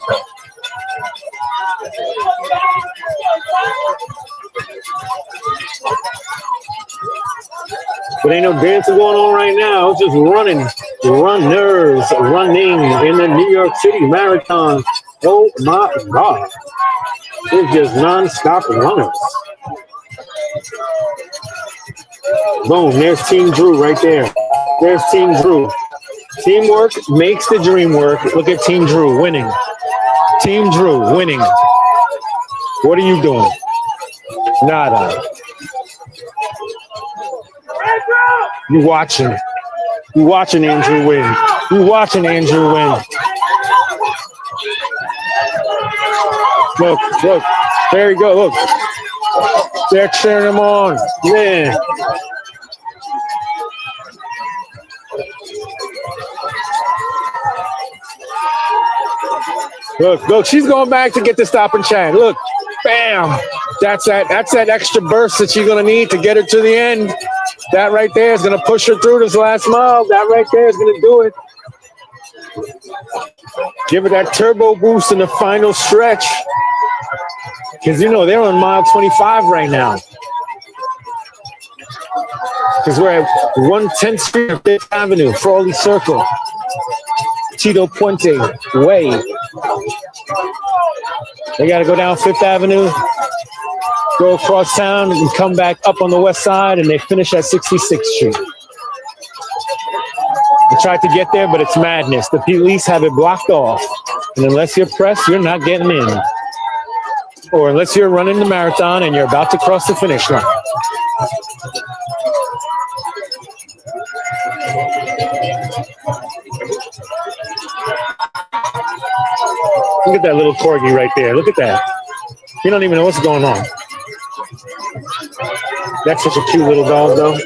But ain't no dancing going on right now. It's just running in the New York City Marathon. Oh my God. It's just non-stop runners. Boom, there's Team Drew right there. There's Team Drew. Teamwork makes the dream work. Look at Team Drew winning. Team Drew winning. What are you doing? Nada. You watching. You watching Andrew win. You watching Andrew win. Look. There you go. Look. They're cheering him on. Yeah. Look. She's going back to get the stop and chat. Look. Bam. That's that extra burst that she's going to need to get her to the end. That right there is going to push her through this last mile. That right there is going to do it. Give her that turbo boost in the final stretch. Because, you know, they're on mile 25 right now. Because we're at 110th Street and 5th Avenue, Frawley Circle. Tito Puente Way. They got to go down 5th Avenue, go across town, and come back up on the west side, and they finish at 66th Street. I tried to get there, but it's madness. The police have it blocked off. And unless you're pressed, you're not getting in. Or unless you're running the marathon and you're about to cross the finish line. Look at that little corgi right there. Look at that. You don't even know what's going on. That's such a cute little dog, though.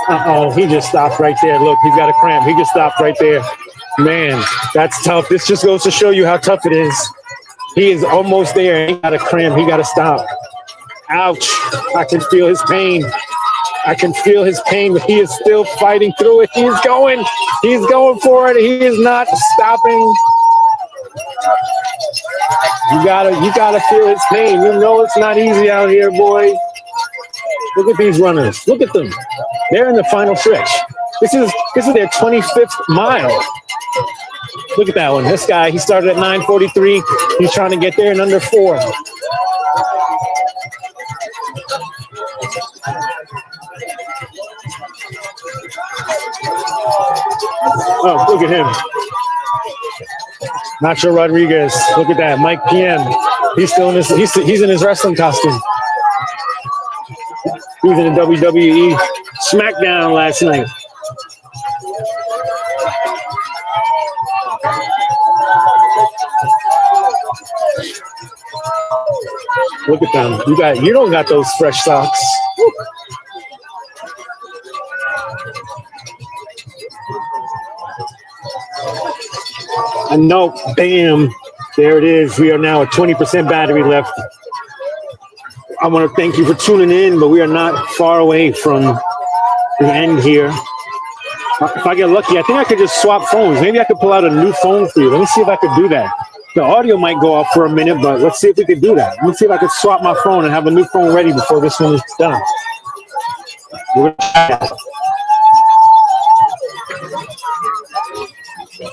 Uh-oh, he just stopped right there. Look, he's got a cramp. He just stopped right there. Man, that's tough. This just goes to show you how tough it is. He is almost there. He got a cramp. He got to stop. Ouch. I can feel his pain. I can feel his pain, but he is still fighting through it. He's going. He's going for it. He is not stopping. You gotta feel his pain. You know it's not easy out here, boy. Look at these runners. Look at them. They're in the final stretch. This is their 25th mile. Look at that one. This guy, he started at 9:43. He's trying to get there in under 4. Oh, look at him. Nacho Rodriguez. Look at that. Mike PM. He's still in his he's in his wrestling costume. He was in the WWE SmackDown last night. Look at them. You don't got those fresh socks. Woo. And no, bam, there it is. We are now at 20% battery left. I want to thank you for tuning in, but we are not far away from the end here. If I get lucky, I think I could just swap phones. Maybe I could pull out a new phone for you. Let me see if I could do that. The audio might go off for a minute, but let's see if we could do that. Let me see if I could swap my phone and have a new phone ready before this one is done. We're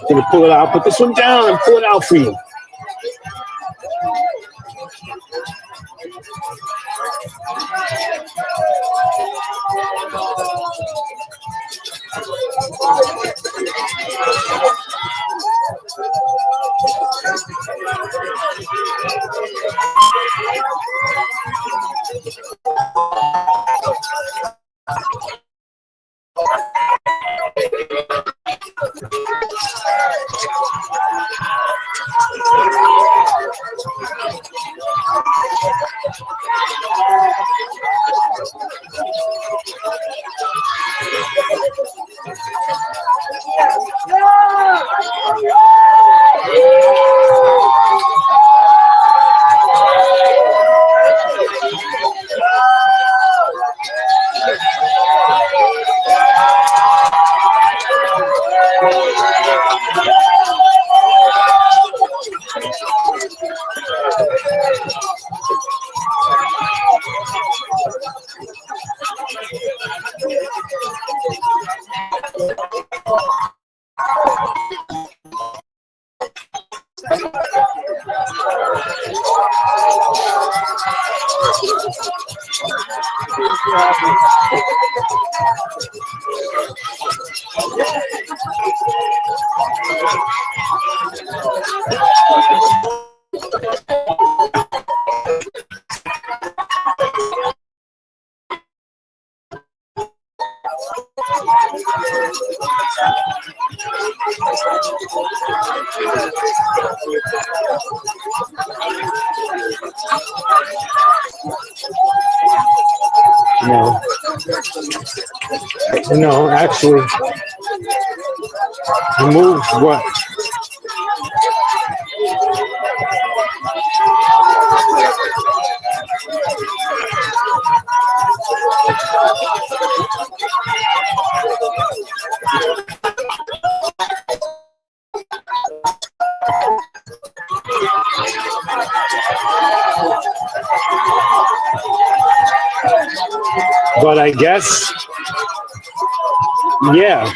going to pull it out. I'll put this one down and pull it out for you. No, actually, Move what? But I guess, yeah.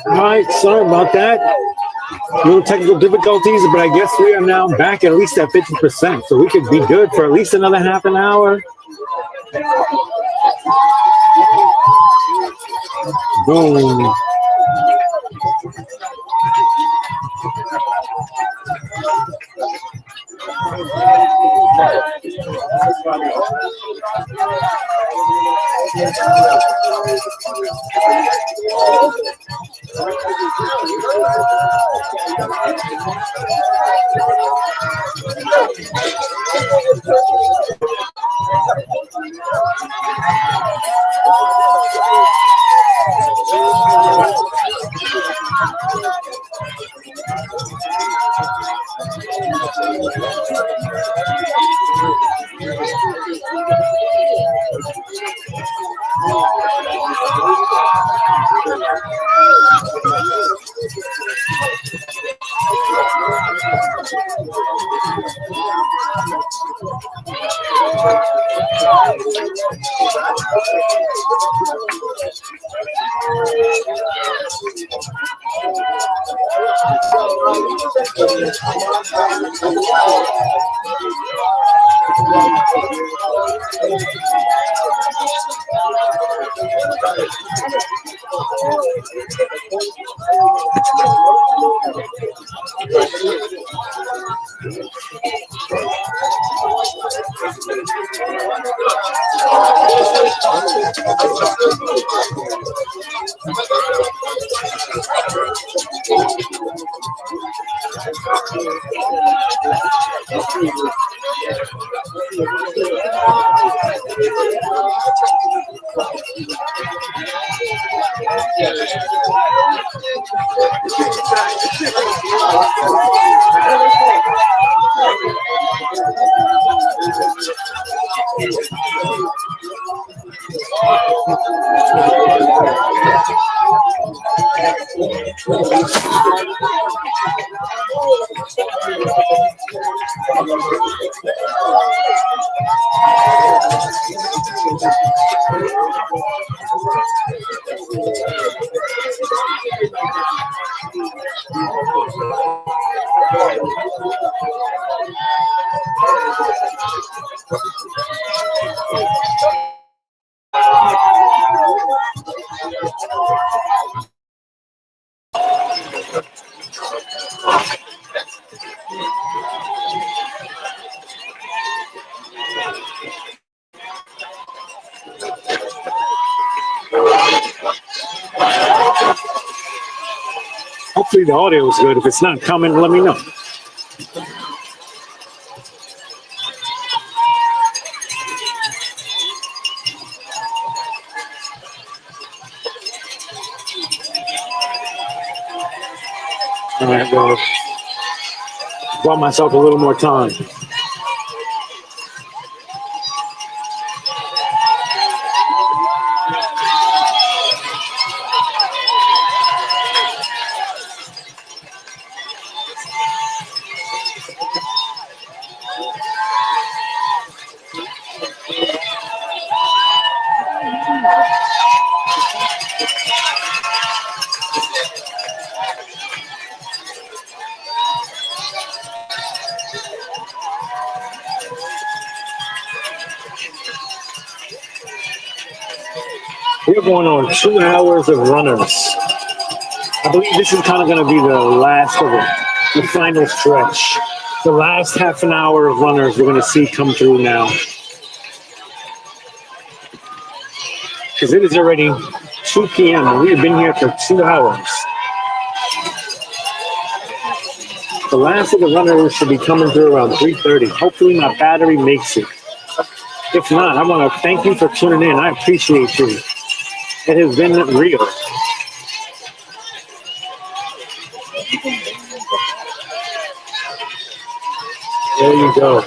All right, sorry about that. Little technical difficulties, but I guess we are now back at least at 50%, so we could be good for at least another half an hour. Boom. Hopefully the audio is good. If it's not, comment and let me know. All right, well, bought myself a little more time. We're going on 2 hours of runners. I believe this is kind of going to be the last of it, the final stretch. The last half an hour of runners we're going to see come through now. Because it is already 2 p.m. and we've been here for 2 hours. The last of the runners should be coming through around 3:30. Hopefully my battery makes it. If not, I want to thank you for tuning in. I appreciate you. It has been real. There you go.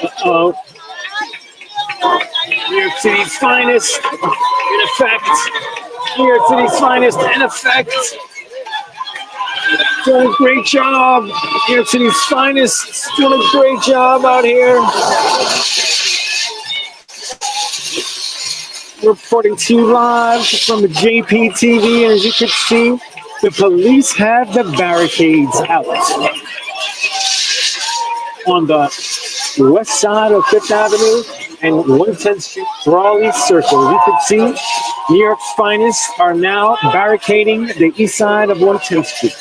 Uh-oh. New York City's finest in effect. New York City's finest in effect. Doing a great job. New York City's finest doing a great job out here. Reporting to you live from the JPTV, and as you can see, the police have the barricades out on the west side of Fifth Avenue and 110th Street Raleigh Circle. As you can see, New York's finest are now barricading the east side of 110th Street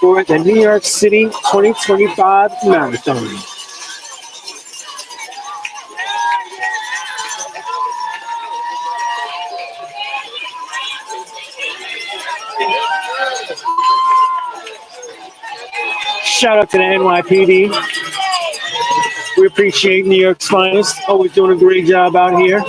for the New York City 2025 Marathon. Shout out to the NYPD. We appreciate New York's finest. Always doing a great job out here.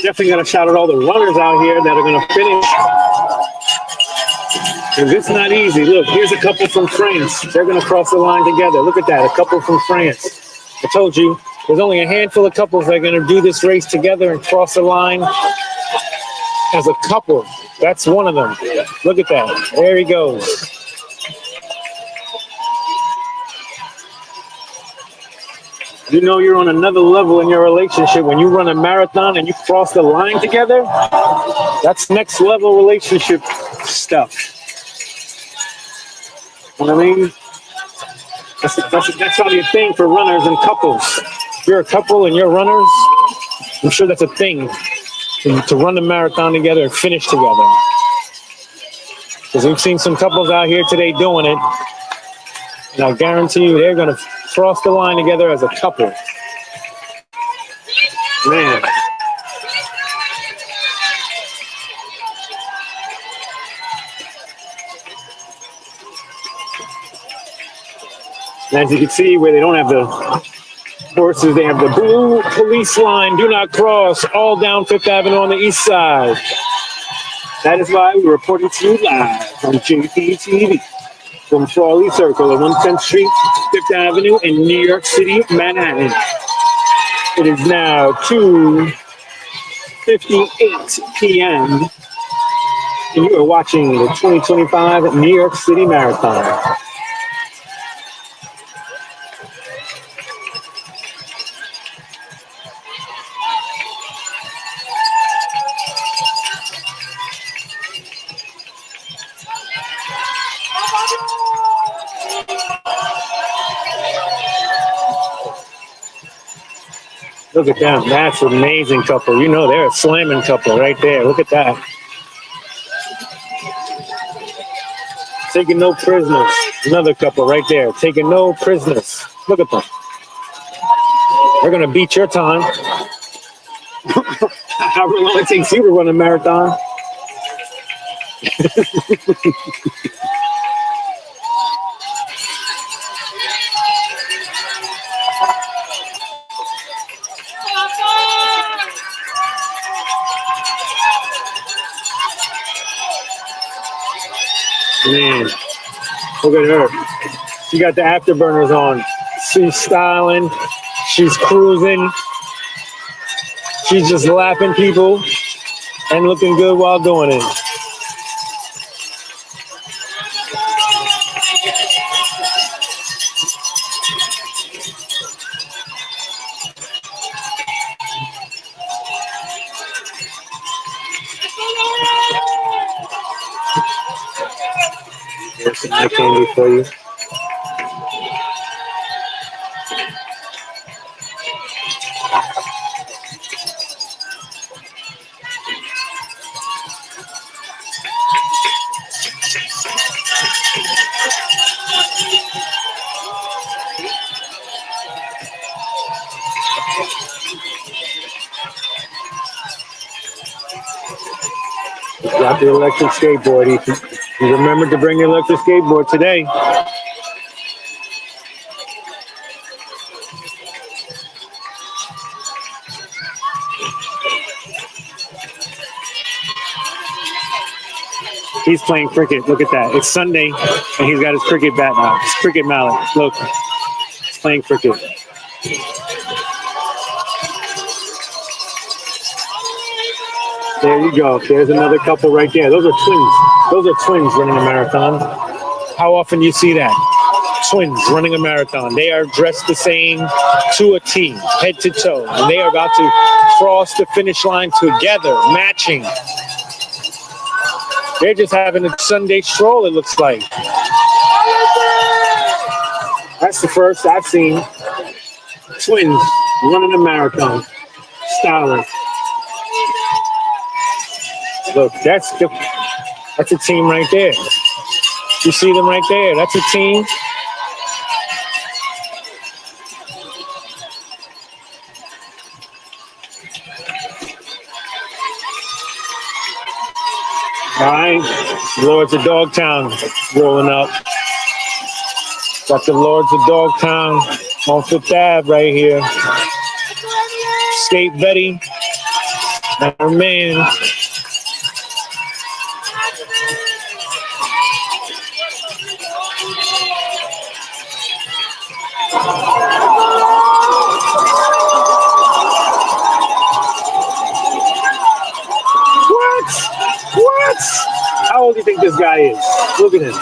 Definitely got to shout out all the runners out here that are going to finish. Because it's not easy. Look, here's a couple from France. They're going to cross the line together. Look at that, a couple from France. I told you, there's only a handful of couples that are going to do this race together and cross the line as a couple. That's one of them. Look at that. There he goes. You know you're on another level in your relationship when you run a marathon and you cross the line together. That's next level relationship stuff. You know what I mean? That's probably a thing for runners and couples. If you're a couple and you're runners, I'm sure that's a thing to run the marathon together and finish together. Because we've seen some couples out here today doing it. And I guarantee you they're going to cross the line together as a couple. Man. And as you can see, where they don't have the horses, they have the blue police line, do not cross, all down Fifth Avenue on the east side. That is why we're reporting to you live on JPTV from Raleigh Circle at 110th Street, Fifth Avenue in New York City, Manhattan. It is now 2:58 p.m. and you are watching the 2025 New York City Marathon. Look at them. That's an amazing couple. You know they're a slamming couple right there. Look at that. Taking no prisoners. Another couple right there. Taking no prisoners. Look at them. They're going to beat your time. However long it takes you to run a marathon. Man, look at her. She got the afterburners on. She's styling. She's cruising. She's just lapping people and looking good while doing it. There's some eye candy for you. Got the electric skateboard, Ethan. You remembered to bring your electric skateboard today. He's playing cricket. Look at that. It's Sunday, and he's got his cricket bat now. His cricket mallet. Look, he's playing cricket. There you go. There's another couple right there. Those are twins. Those are twins running a marathon. How often do you see that? Twins running a marathon. They are dressed the same to a T, head to toe, and they are about to cross the finish line together, matching. They're just having a Sunday stroll, it looks like. That's the first I've seen. Twins running a marathon. Styling. Look, that's a team right there. You see them right there. That's a team. All right, Lords of Dogtown rolling up. Got the Lords of Dogtown on Fifth Ave right here. Skate Betty, and her man. What? How old do you think this guy is? Look at him.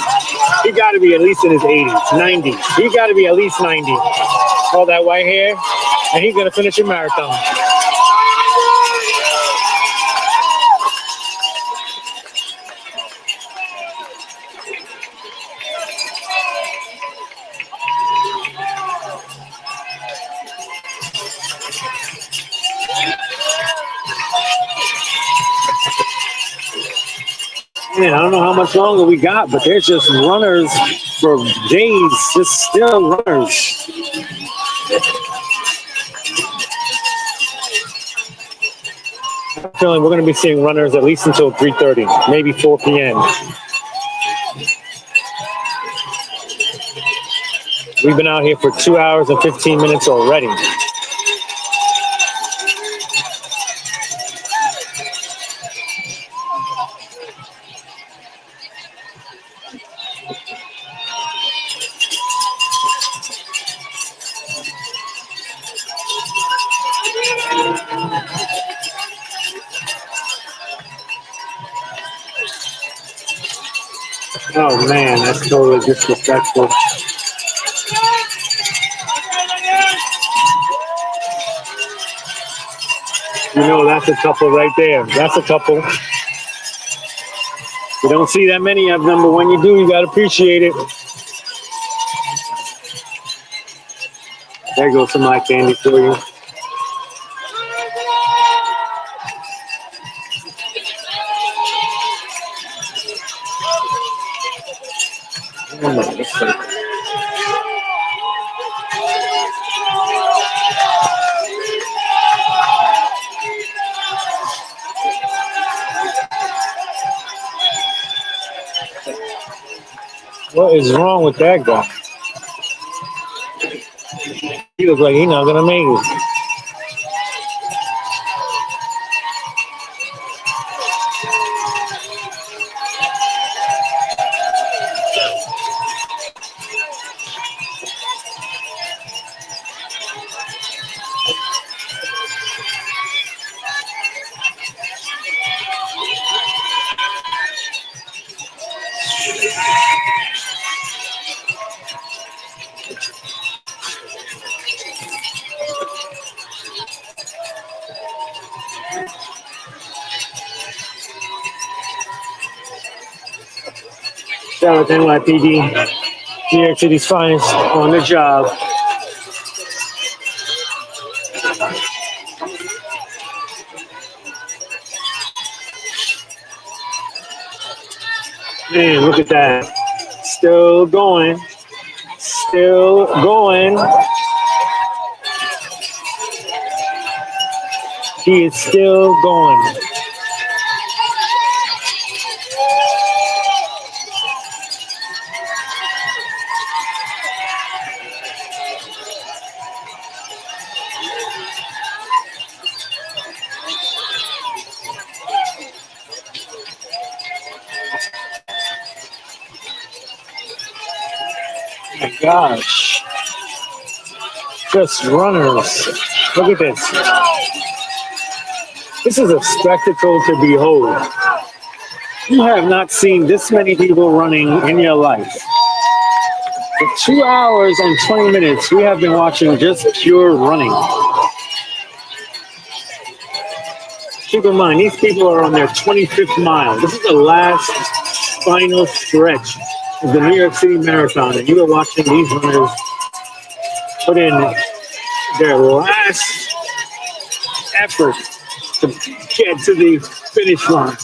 He got to be at least in his 80s, 90s. He got to be at least 90. All that white hair, and he's going to finish a marathon. Man, I don't know how much longer we got, but there's just runners for days, just still runners. I'm feeling we're going to be seeing runners at least until 3:30, maybe 4 p.m. We've been out here for 2 hours and 15 minutes already. Oh man, that's totally disrespectful. You know, that's a couple right there. That's a couple. You don't see that many of them, but when you do, you got to appreciate it. There goes some eye candy for you. What is wrong with that guy? He looks like he's not gonna make it. Shout out to NYPD, New York City's finest on the job. Man, look at that. Still going. Still going. He is still going. Oh my gosh. Just runners. Look at this. This is a spectacle to behold. You have not seen this many people running in your life. For 2 hours and 20 minutes, we have been watching just pure running. Keep in mind, these people are on their 25th mile. This is the last final stretch of the New York City Marathon, and you are watching these runners put in their last effort to get to the finish line.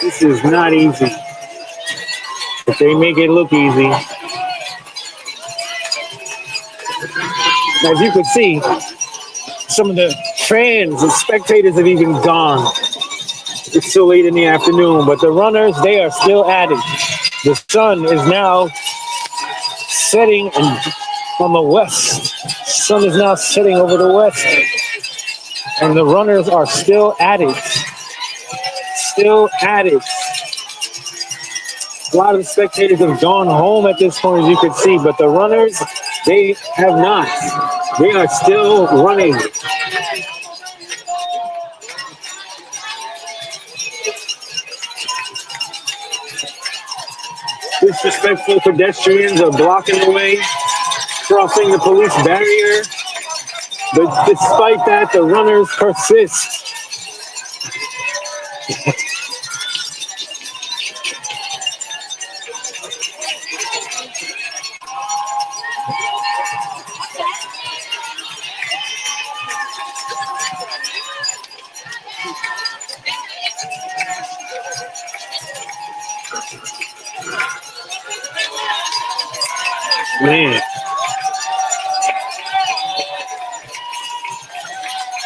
This is not easy, but they make it look easy. As you can see, some of the fans and spectators have even gone. It's so late in the afternoon, but the runners, they are still at it. The sun is now setting on the west. Sun is now setting over the west. And the runners are still at it. Still at it. A lot of the spectators have gone home at this point, as you can see, but the runners, they have not. They are still running. Disrespectful pedestrians are blocking the way, crossing the police barrier. But despite that, the runners persist. Man,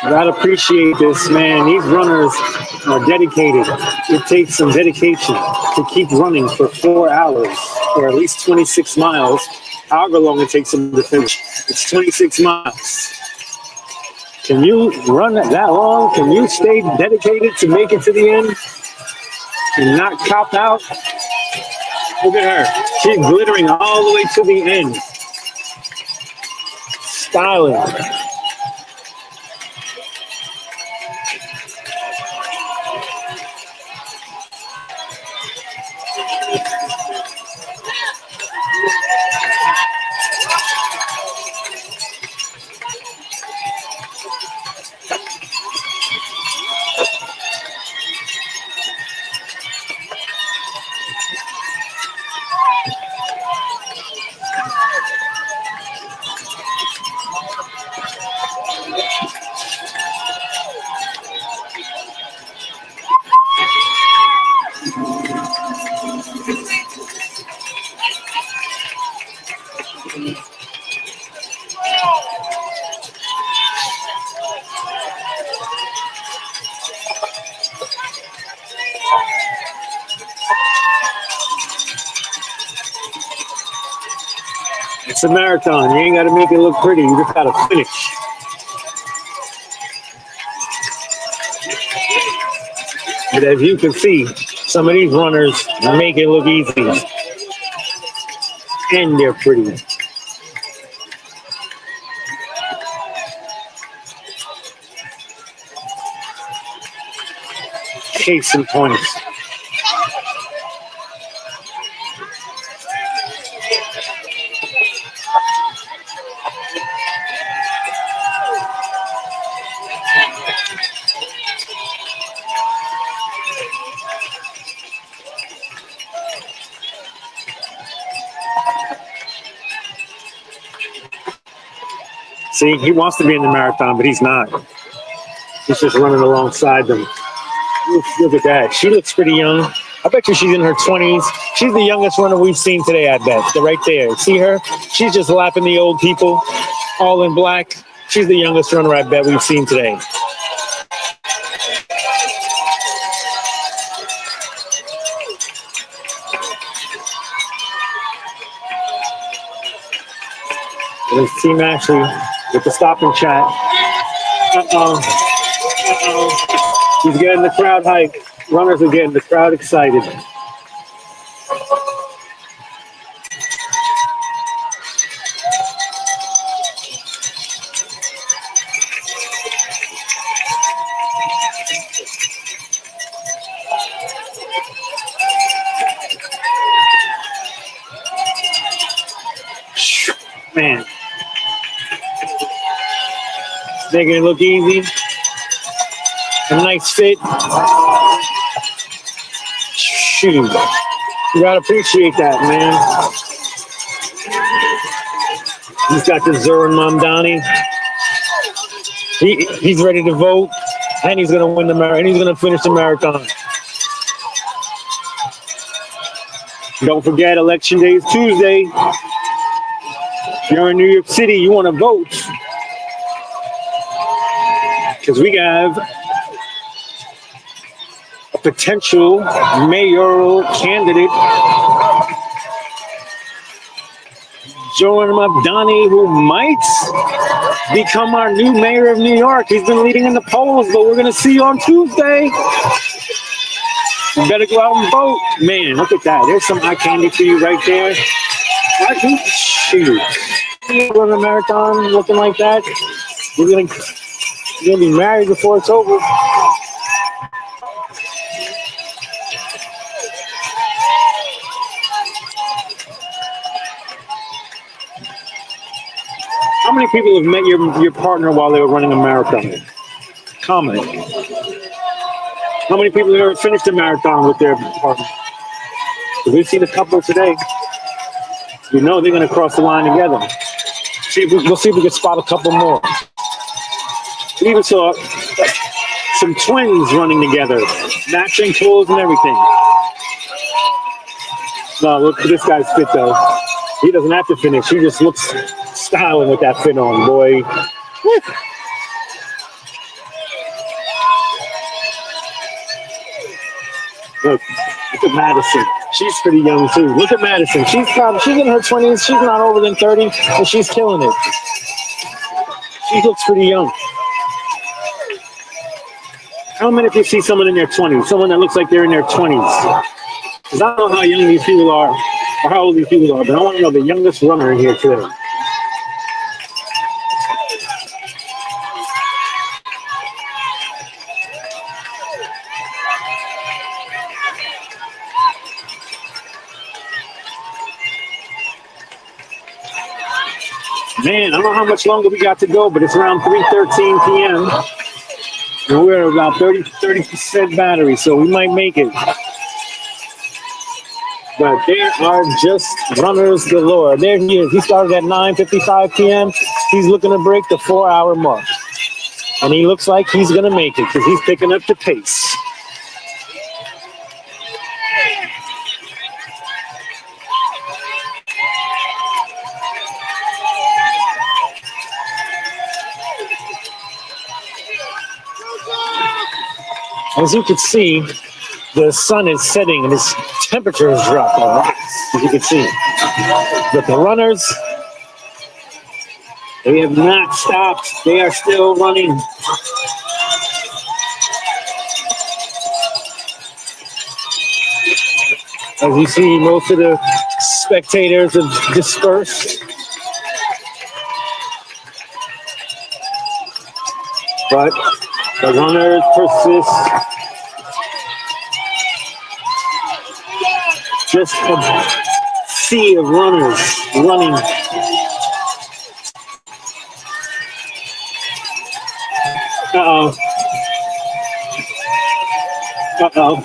I gotta appreciate this, man. These runners are dedicated. It takes some dedication to keep running for 4 hours, or at least 26 miles, however long it takes them to finish. It's 26 miles. Can you run that long? Can you stay dedicated to make it to the end and not cop out? Look at her. She's glittering all the way to the end. Styling. It's a marathon. You ain't got to make it look pretty. You just got to finish. And as you can see, some of these runners make it look easy. And they're pretty. Case in point. See, he wants to be in the marathon, but he's not. He's just running alongside them. Look at that. She looks pretty young. I bet you she's in her 20s. She's the youngest runner we've seen today, I bet. They're right there. See her? She's just lapping the old people, all in black. She's the youngest runner, I bet, we've seen today. There's Team Ashley with the stop and chat. He's getting the crowd hype. Runners are getting the crowd excited. Man. Making it look easy. A nice fit. Shoot. You gotta appreciate that, man. He's got the Zurin Mamdani. He's ready to vote, and he's gonna win the marathon, and he's gonna finish the marathon. Don't forget, Election Day is Tuesday. If you're in New York City, you want to vote. Because we have a potential mayoral candidate, Joan Mamdani, who might become our new mayor of New York. He's been leading in the polls, but we're going to see you on Tuesday. You better go out and vote. Man, look at that. There's some eye candy for you right there. Shoot. You run a marathon looking like that, you're gonna be married before it's over. How many people have met your partner while they were running a marathon? Comment. How many people have ever finished a marathon with their partner? We've seen a couple today. You know they're going to cross the line together. We'll see if we can spot a couple more. We even saw some twins running together, matching clothes and everything. No, look at this guy's fit, though. He doesn't have to finish. He just looks styling with that fit on, boy. Woo. Look at Madison. She's pretty young too. Look at Madison. She's in her 20s. She's not older than 30, but she's killing it. She looks pretty young. How many if you see someone in their 20s? Someone that looks like they're in their 20s? Because I don't know how young these people are, or how old these people are, but I want to know the youngest runner in here today. Man, I don't know how much longer we got to go, but it's around 3:13 p.m. And we're about 30% battery, so we might make it. But there are just runners galore. There he is. He started at 9:55 p.m. He's looking to break the 4-hour mark. And he looks like he's going to make it because he's picking up the pace. As you can see, the sun is setting and its temperature has dropped, all right, as you can see. But the runners They have not stopped. They are still running. As you see, most of the spectators have dispersed. But the runners persist. Just a sea of runners running. Uh-oh. Uh-oh.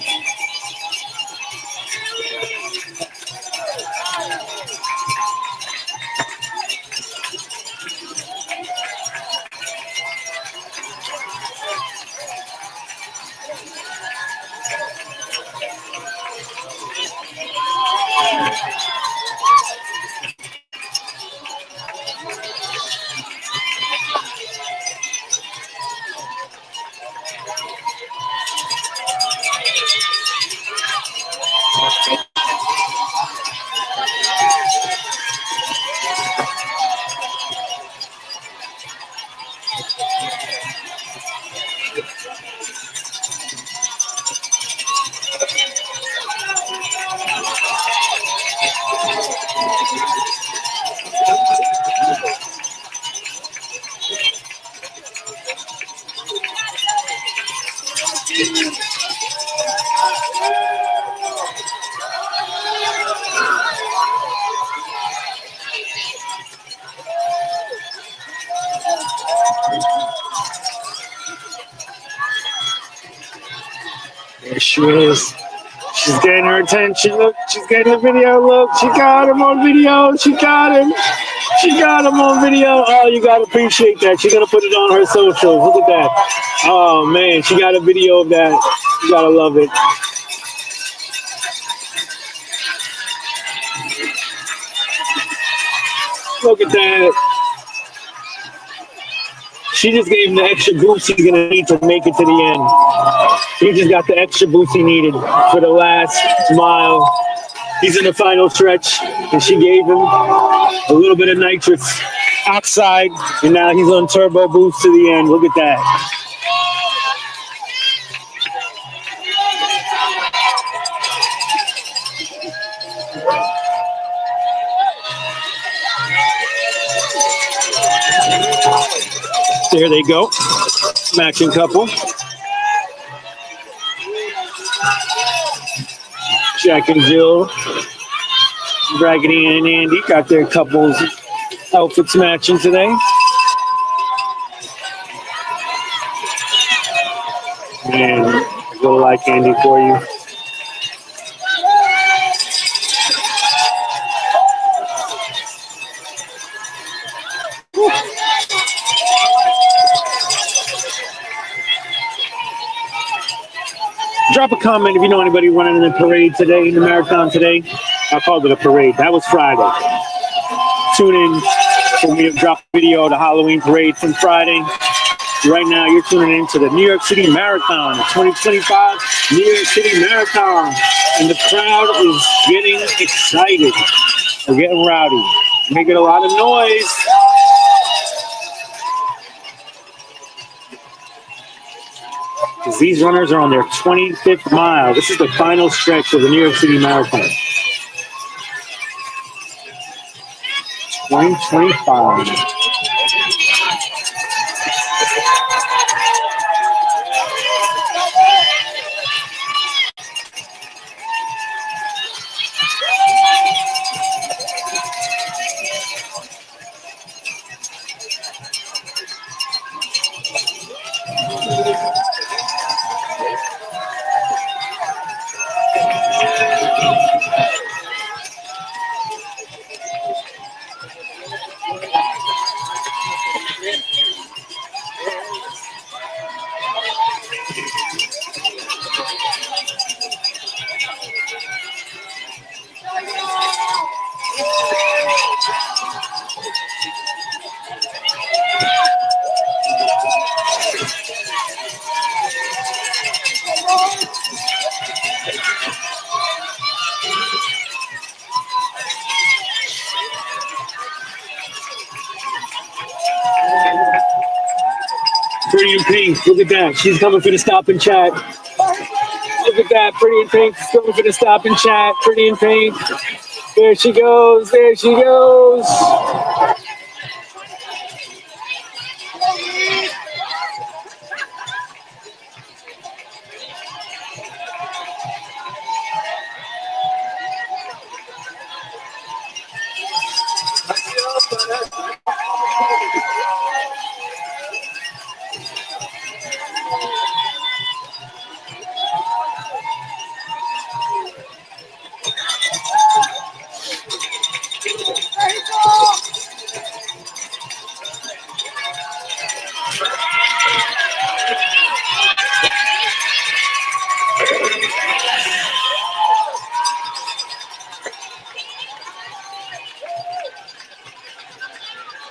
There she is. She's getting her attention. Look, she's getting the video. Look, she got him on video. She got him. She got him on video. Oh, you got to appreciate that. She's going to put it on her socials. Look at that. Oh, man, she got a video of that. You got to love it. Look at that. She just gave him the extra boost he's going to need to make it to the end. He just got the extra boost he needed for the last mile. He's in the final stretch, and she gave him a little bit of nitrous oxide, and now he's on turbo boost to the end. Look at that. There they go. Matching couple. Jack and Jill, Raggedy and Andy got their couples outfits matching today. Man, a little like Andy for you. Drop a comment if you know anybody running in the parade today, in the marathon today. I called it a parade. That was Friday. Tune in when we drop a video of the Halloween parade from Friday. Right now, you're tuning in to the New York City Marathon, the 2025 New York City Marathon. And the crowd is getting excited. They're getting rowdy, making a lot of noise. Because these runners are on their 25th mile. This is the final stretch of the New York City Marathon. 2025. Pink, look at that. She's coming for the stop and chat. Look at that. Pretty in Pink. She's coming for the stop and chat. Pretty in Pink. There she goes. There she goes.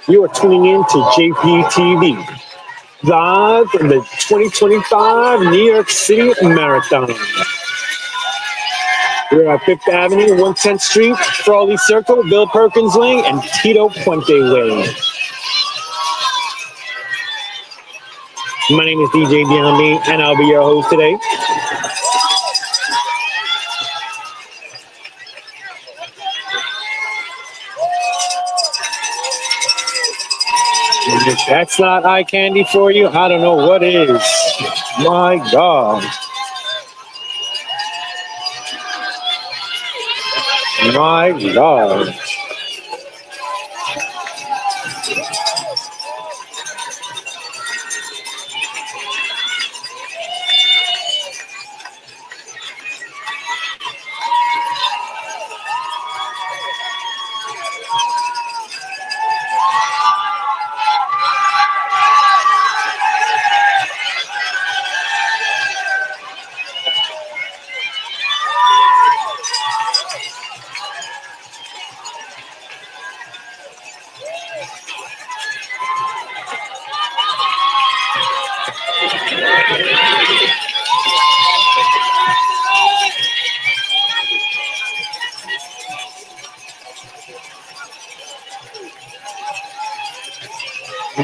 You are tuning in to JPTV, live from the 2025 New York City Marathon. We're at 5th Avenue, 110th Street, Frawley Circle, Bill Perkins Way, and Tito Puente Way. My name is DJ Beyond Me, and I'll be your host today. And if that's not eye candy for you, I don't know what is. My God. My God.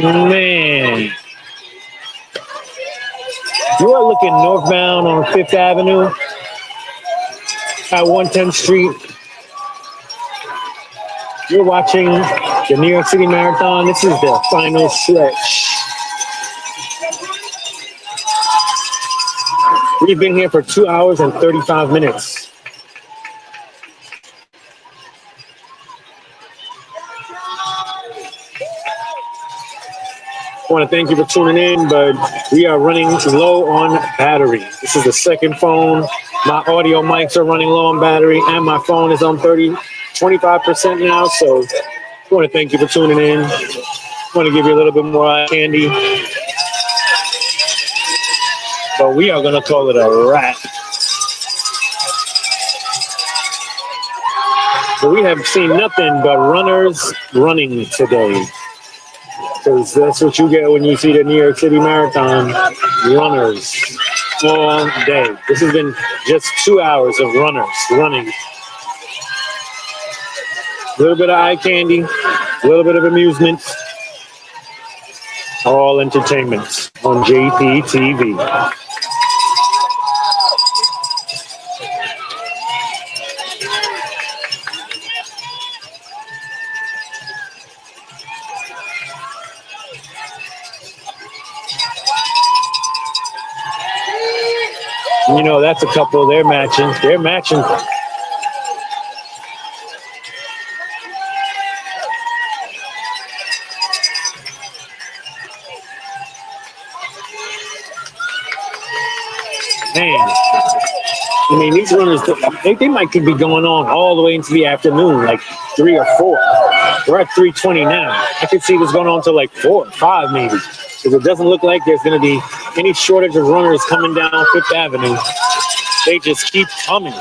Man, you are looking northbound on 5th Avenue at 110th Street. You're watching the New York City Marathon. This is the final stretch. We've been here for 2 hours and 35 minutes. I want to thank you for tuning in, but we are running low on battery. This is the second phone. My audio mics are running low on battery, and my phone is on 25% now. So I want to thank you for tuning in. I want to give you a little bit more eye candy. But we are going to call it a wrap. But we have seen nothing but runners running today. Because that's what you get when you see the New York City Marathon. Runners all day. This has been just 2 hours of runners running. A little bit of eye candy, a little bit of amusement. All entertainment on JPTV. You know, that's a couple they're matching. They're matching. Man, I mean, these runners, they might could be going on all the way into the afternoon, like 3 or 4. We're at 3:20 now. I could see this going on to like 4 or 5 maybe. Because it doesn't look like there's going to be any shortage of runners coming down 5th Avenue. They just keep coming.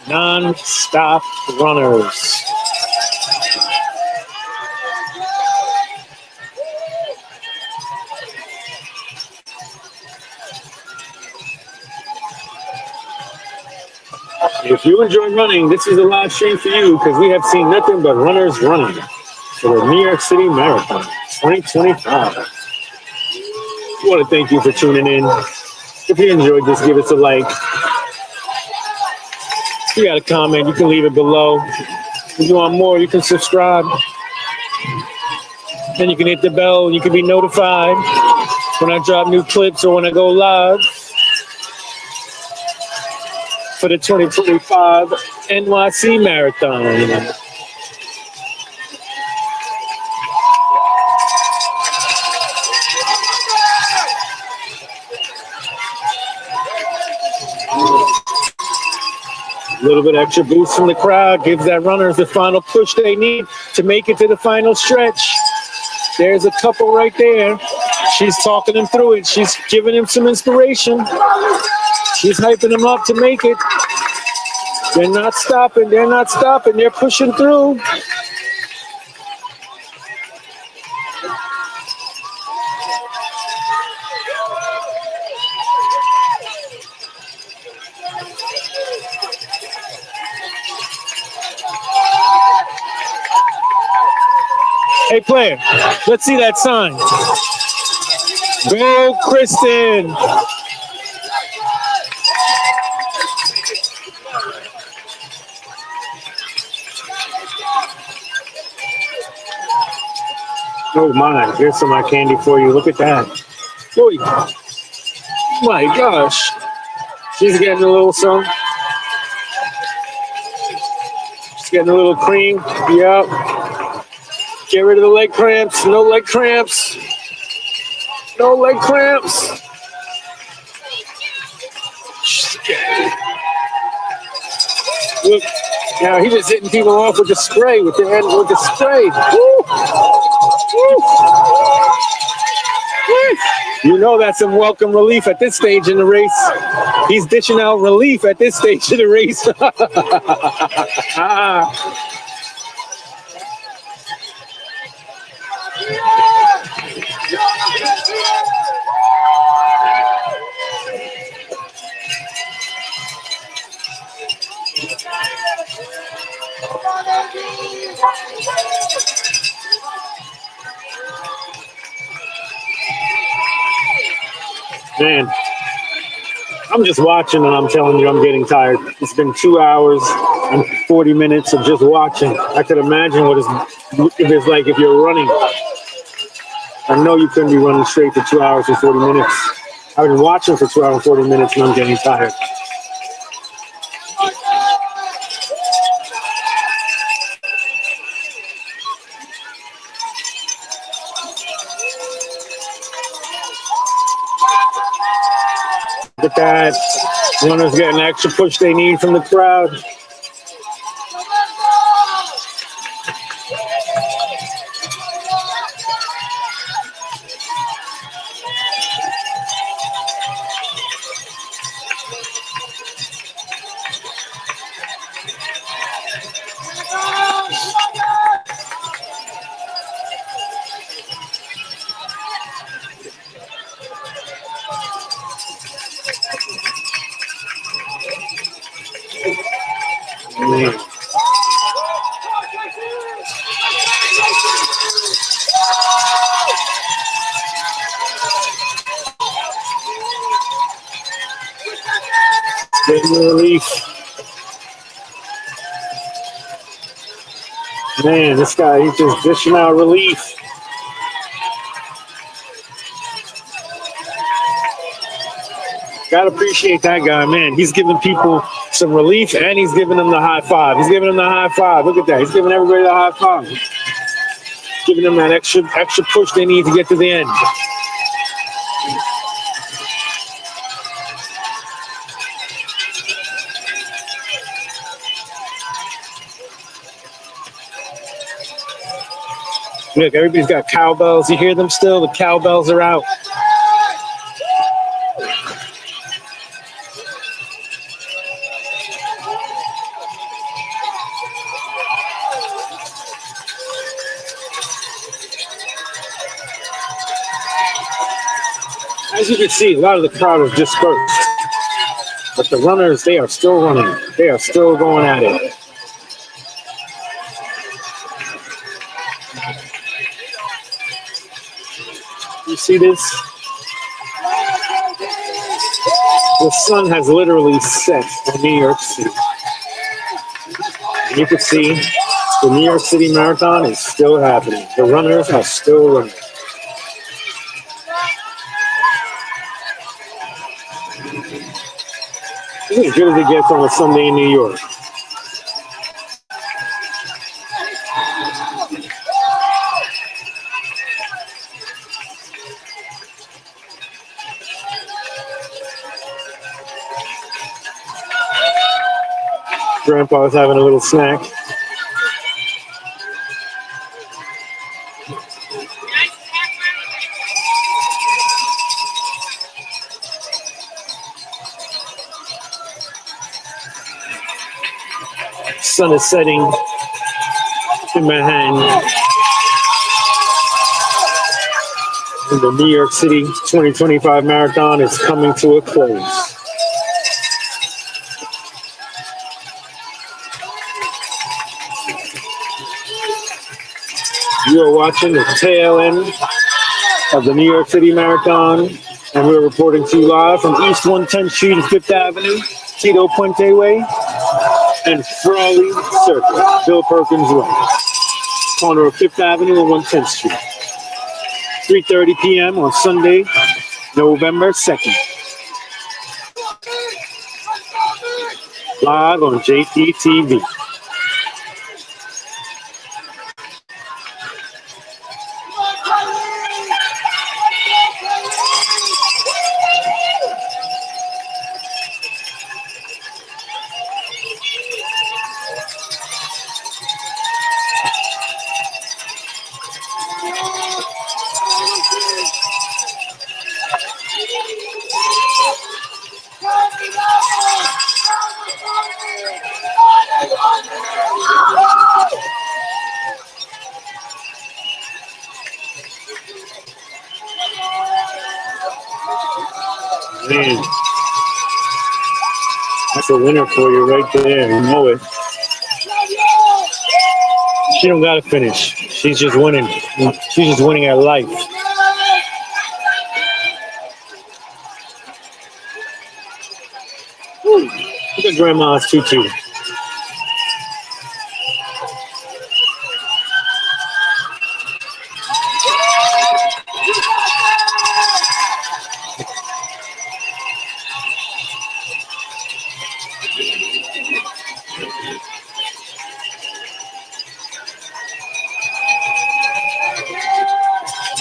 Non-stop runners. If you enjoy running, this is a live stream for you because we have seen nothing but runners running for the New York City Marathon. 2025. I want to thank you for tuning in. If you enjoyed this, give us a like. If you got a comment, you can leave it below. If you want more, you can subscribe. Then you can hit the bell and you can be notified when I drop new clips or when I go live for the 2025 NYC Marathon. A little bit extra boost from the crowd gives that runners the final push they need to make it to the final stretch. There's a couple right there. She's talking him through it. She's giving him some inspiration. She's hyping him up to make it. They're not stopping. They're not stopping. They're pushing through. Hey, player, let's see that sign. Go, Kristen. Oh, my. Here's some of my candy for you. Look at that. Boy. My gosh. She's getting a little something. She's getting a little cream. Yep. Get rid of the leg cramps. No leg cramps. No leg cramps. Look, now he's just hitting people off with the spray, with the spray. Woo. Woo. You know that's some welcome relief at this stage in the race. He's dishing out relief at this stage of the race. Man, I'm just watching and I'm telling you I'm getting tired. It's been 2 hours and 40 minutes of just watching. I could imagine what it's like if you're running. I know you couldn't be running straight for 2 hours and 40 minutes. I've been watching for 2 hours and 40 minutes and I'm getting tired. Look at that. Runners getting the extra push they need from the crowd. Getting relief. Man, this guy, he's just dishing out relief. Gotta appreciate that guy, man. He's giving people some relief and he's giving them the high five. He's giving them the high five. Look at that. He's giving everybody the high five. Giving them that extra push they need to get to the end. Look, everybody's got cowbells. You hear them still? The cowbells are out. As you can see, a lot of the crowd is dispersed. But the runners, they are still running. They are still going at it. You see this? The sun has literally set in New York City. You can see the New York City Marathon is still happening. The runners are still running. This is as good as it gets on a Sunday in New York. Grandpa's having a little snack. Sun is setting in Manhattan. And the New York City 2025 Marathon is coming to a close. You are watching the tail end of the New York City Marathon, and we're reporting to you live from East 110th Street and 5th Avenue, Tito Puente Way, and Frawley Circle, Bill Perkins Way, corner of 5th Avenue and 110th Street. 3:30 p.m. on Sunday, November 2nd. Live on JPTV. Man, that's a winner for you right there. You know it. She don't gotta finish. She's just winning. She's just winning at life. Look at Grandma's tutu.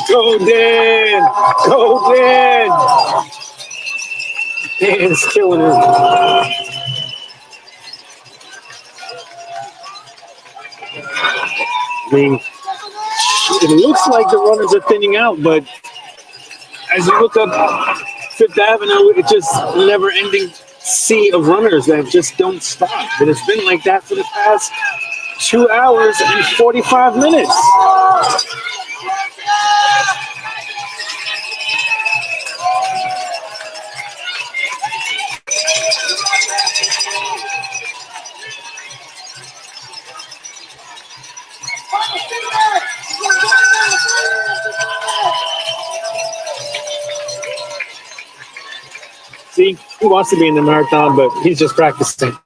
Go Dan! Go Dan! Dan's killing him. I mean, it looks like the runners are thinning out, but as you look up Fifth Avenue, it's just a never-ending sea of runners that just don't stop. And it's been like that for the past 2 hours and 45 minutes. See, he wants to be in the marathon, but he's just practicing.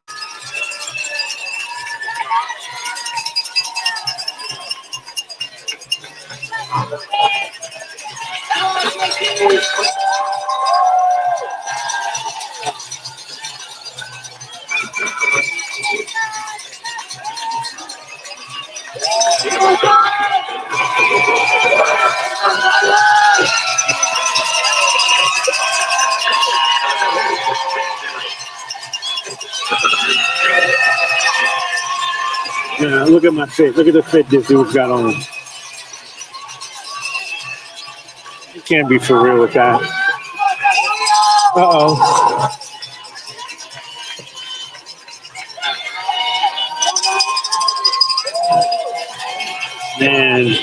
Yeah, look at my fit. Look at the fit this dude's got on. You can't be for real with that. Uh-oh. Man,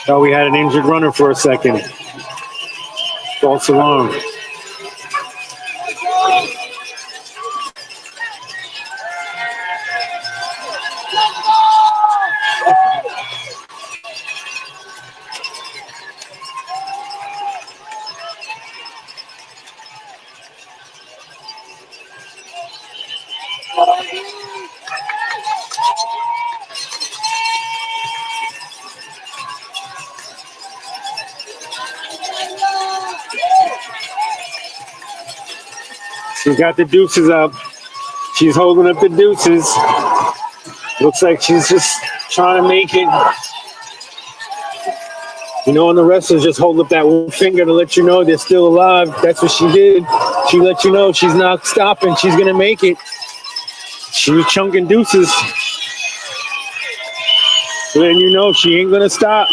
thought we had an injured runner for a second. False alarm. She's got the deuces up. She's holding up the deuces. Looks like she's just trying to make it. You know, and the wrestlers just hold up that one finger to let you know they're still alive. That's what she did. She let you know she's not stopping. She's going to make it. She was chunking deuces. Letting you know she ain't going to stop.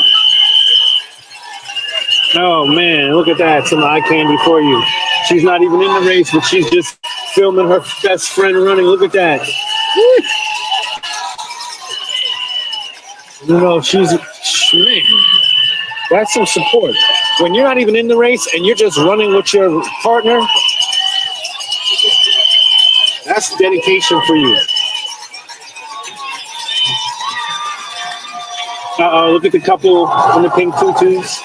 Oh, man, look at that. Some eye candy for you. She's not even in the race, but she's just filming her best friend running. Look at that. You know, man, that's some support. When you're not even in the race and you're just running with your partner, that's dedication for you. Uh-oh, look at the couple in the pink tutus.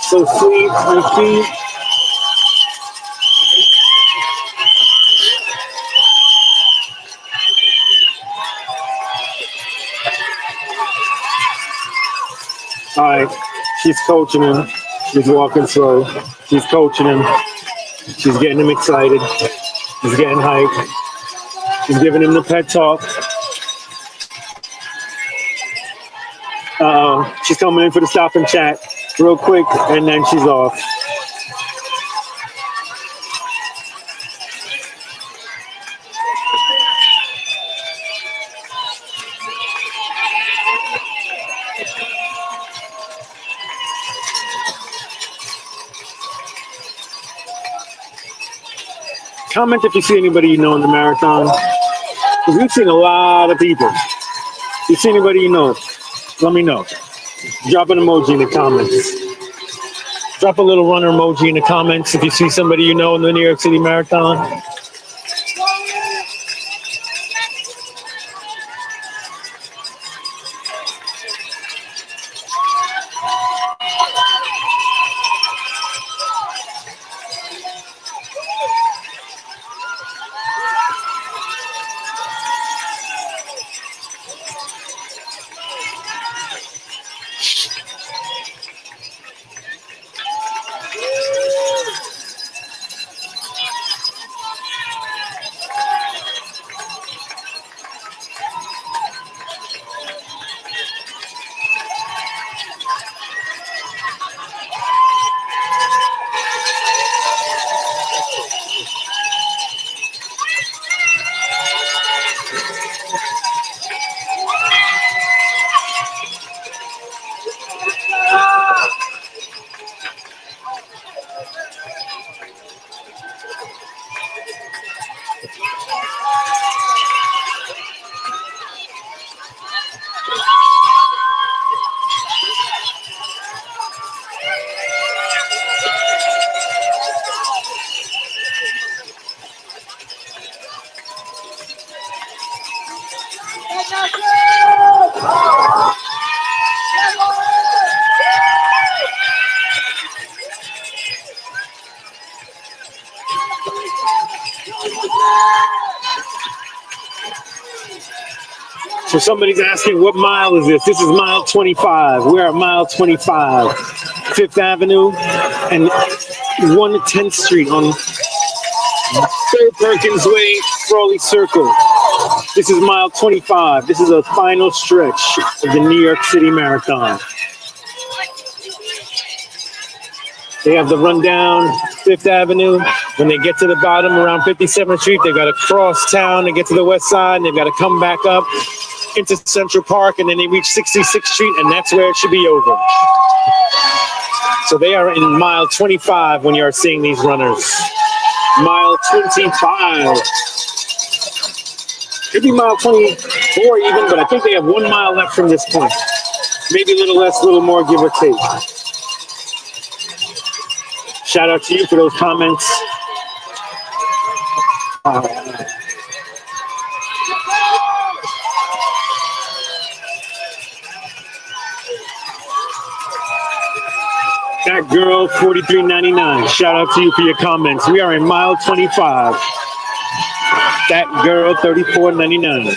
So sweet and cute. All right, she's coaching him. She's walking slow. She's coaching him. She's getting him excited. She's getting hyped. She's giving him the pet talk. She's coming in for the stop and chat real quick, and then she's off. Comment if you see anybody you know in the marathon. Because we've seen a lot of people. If you see anybody you know, let me know. Drop an emoji in the comments. Drop a little runner emoji in the comments if you see somebody you know in the New York City Marathon. So somebody's asking, what mile is this? This is mile 25. We're at mile 25, 5th Avenue and 110th Street on 3rd Perkins Way, Frawley Circle. This is mile 25. This is a final stretch of the New York City Marathon. They have the rundown 5th Avenue. When they get to the bottom around 57th Street, they've got to cross town to get to the west side, and they've got to come back up into Central Park, and then they reach 66th Street, and that's where it should be over. So they are in mile 25 when you are seeing these runners. Mile 25. Could be mile 24 even, but I think they have 1 mile left from this point. Maybe a little less, a little more, give or take. Shout out to you for those comments. That girl, 43.99. Shout out to you for your comments. We are in mile 25. That girl, $34.99.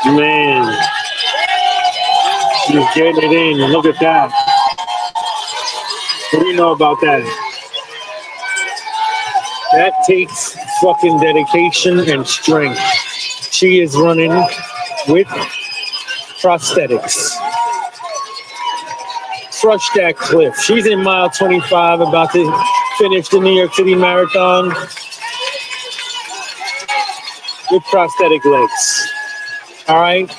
Man, she's getting it in. Look at that. What do you know about that? That takes fucking dedication and strength. She is running with prosthetics. Crush that cliff. She's in mile 25, about to finish the New York City Marathon with prosthetic legs. All right?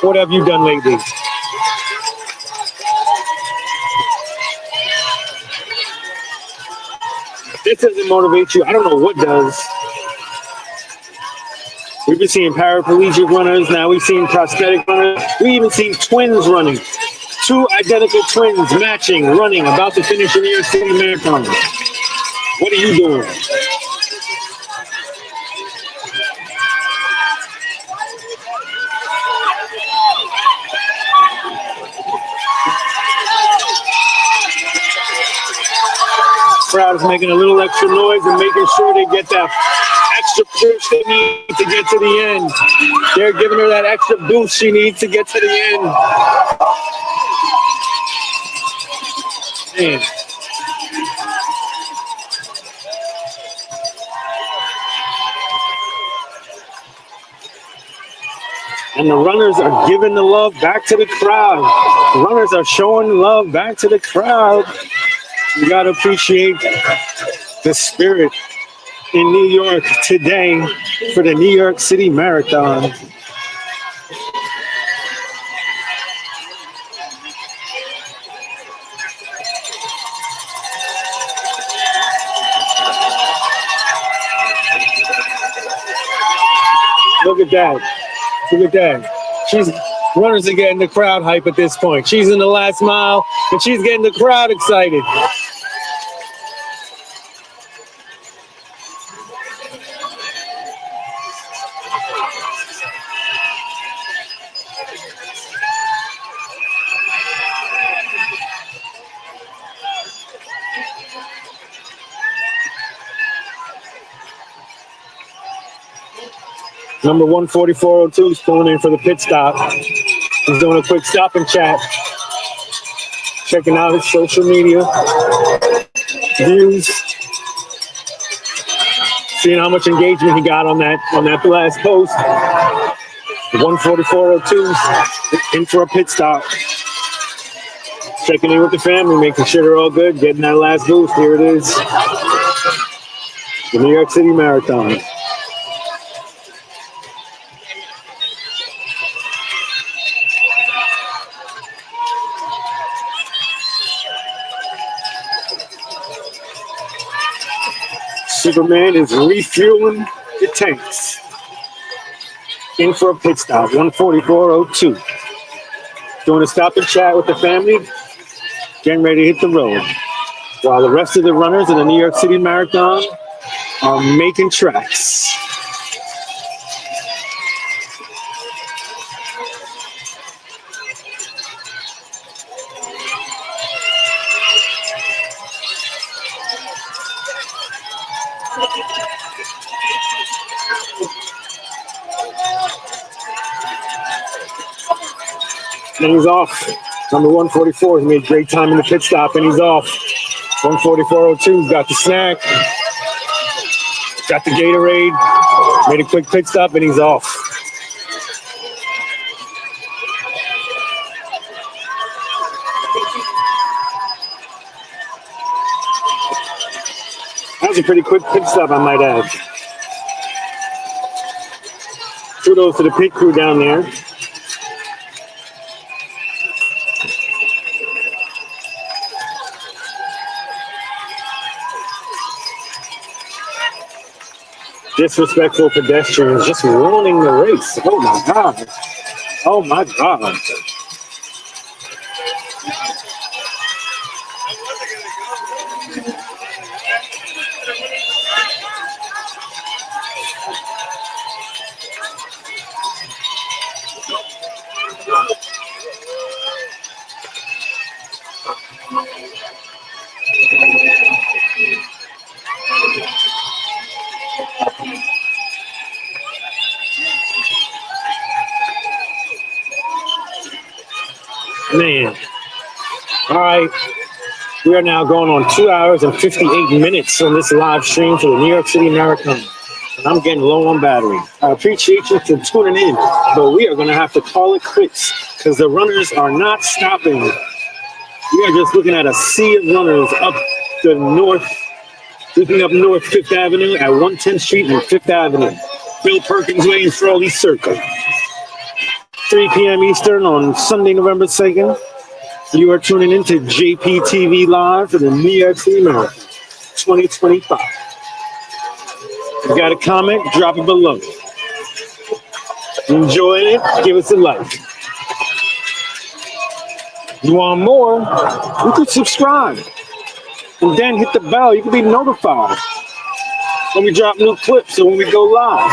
What have you done lately? This doesn't motivate you. I don't know what does. We've been seeing paraplegic runners. Now we've seen prosthetic runners. We even seen twins running. Two identical twins matching, running, about to finish the New York City Marathon. What are you doing? Crowd is making a little extra noise and making sure they get that extra push they need to get to the end. They're giving her that extra boost she needs to get to the end. Man. And the runners are giving the love back to the crowd. The runners are showing love back to the crowd. You got to appreciate the spirit in New York today for the New York City Marathon. Look at that. Look at that. Runners are getting the crowd hype at this point. She's in the last mile, and she's getting the crowd excited. Number 14402 is pulling in for the pit stop. He's doing a quick stop and chat. Checking out his social media views. Seeing how much engagement he got on that last post. The 14402 in for a pit stop. Checking in with the family, making sure they're all good, getting that last boost. Here it is. The New York City Marathon. Superman is refueling the tanks. In for a pit stop, 144.02. Doing a stop and chat with the family. Getting ready to hit the road. While the rest of the runners in the New York City Marathon are making tracks. And he's off. Number 144 has made great time in the pit stop, and he's off. 144.02 got the snack, got the Gatorade, made a quick pit stop, and he's off. That was a pretty quick pit stop, I might add. Kudos to the pit crew down there. Disrespectful pedestrians just ruining the race. Oh my God. Oh my God. Man. All right. We are now going on 2 hours and 58 minutes on this live stream for the New York City Marathon. And I'm getting low on battery. I appreciate you for tuning in, but we are going to have to call it quits because the runners are not stopping. We are just looking at a sea of runners up the north, looking up North 5th Avenue at 110th Street and 5th Avenue. Bill Perkins Way and Frawley Circle. 3 p.m. Eastern on Sunday, November 2nd. You are tuning in to JPTV Live for the New York City Marathon 2025. If you got a comment, drop it below. Enjoy it, give us a like. You want more? You could subscribe. And then hit the bell. You can be notified when we drop new clips or when we go live.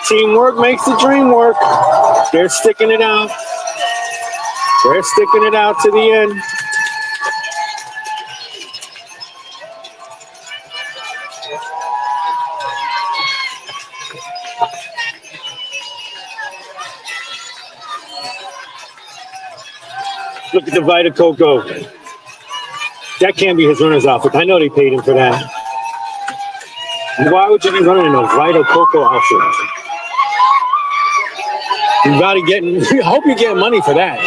Teamwork makes the dream work. They're sticking it out. They're sticking it out to the end. Look at the Vita Coco. That can't be his runner's outfit. I know they paid him for that. Why would you be running in a Vita Coco outfit? You gotta get. I hope you get money for that.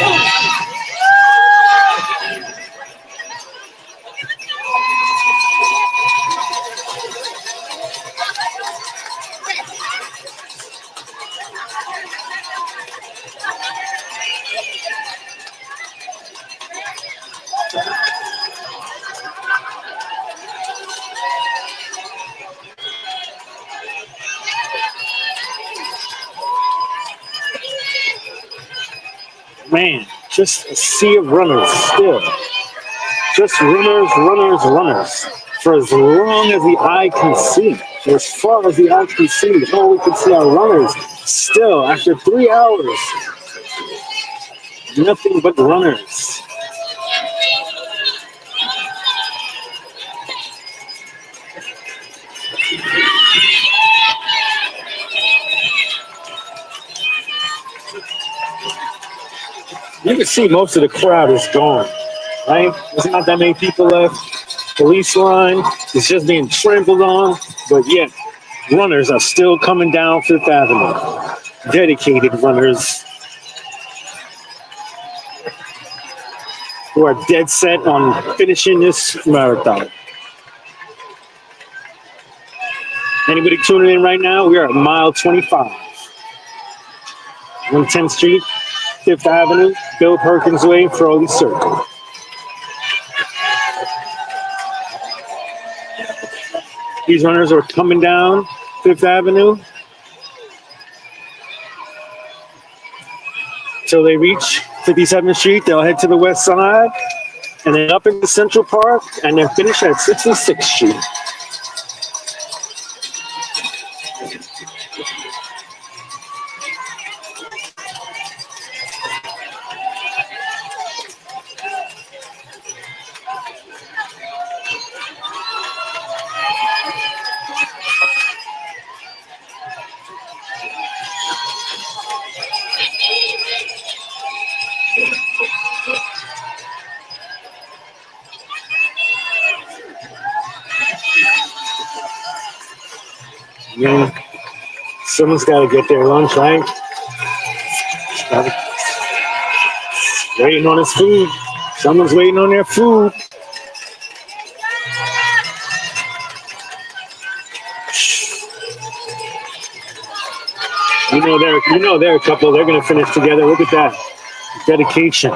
Man, just a sea of runners still. Just runners, runners, runners. For as long as the eye can see. For as far as the eye can see. All we can see are runners. Still, after 3 hours. Nothing but runners. You can see most of the crowd is gone, right? There's not that many people left. Police line is just being trampled on, but yet runners are still coming down Fifth Avenue. Dedicated runners who are dead set on finishing this marathon. Anybody tuning in right now? We are at mile 25. 110th Street. 5th Avenue, Bill Perkins Way, Frawley Circle. These runners are coming down 5th Avenue till they reach 57th Street. They'll head to the west side and then up into Central Park, and then finish at 66th Street. Yeah. Someone's got to get their lunch, right? Waiting on his food. Someone's waiting on their food. You know they're a couple. They're gonna finish together. Look at that dedication.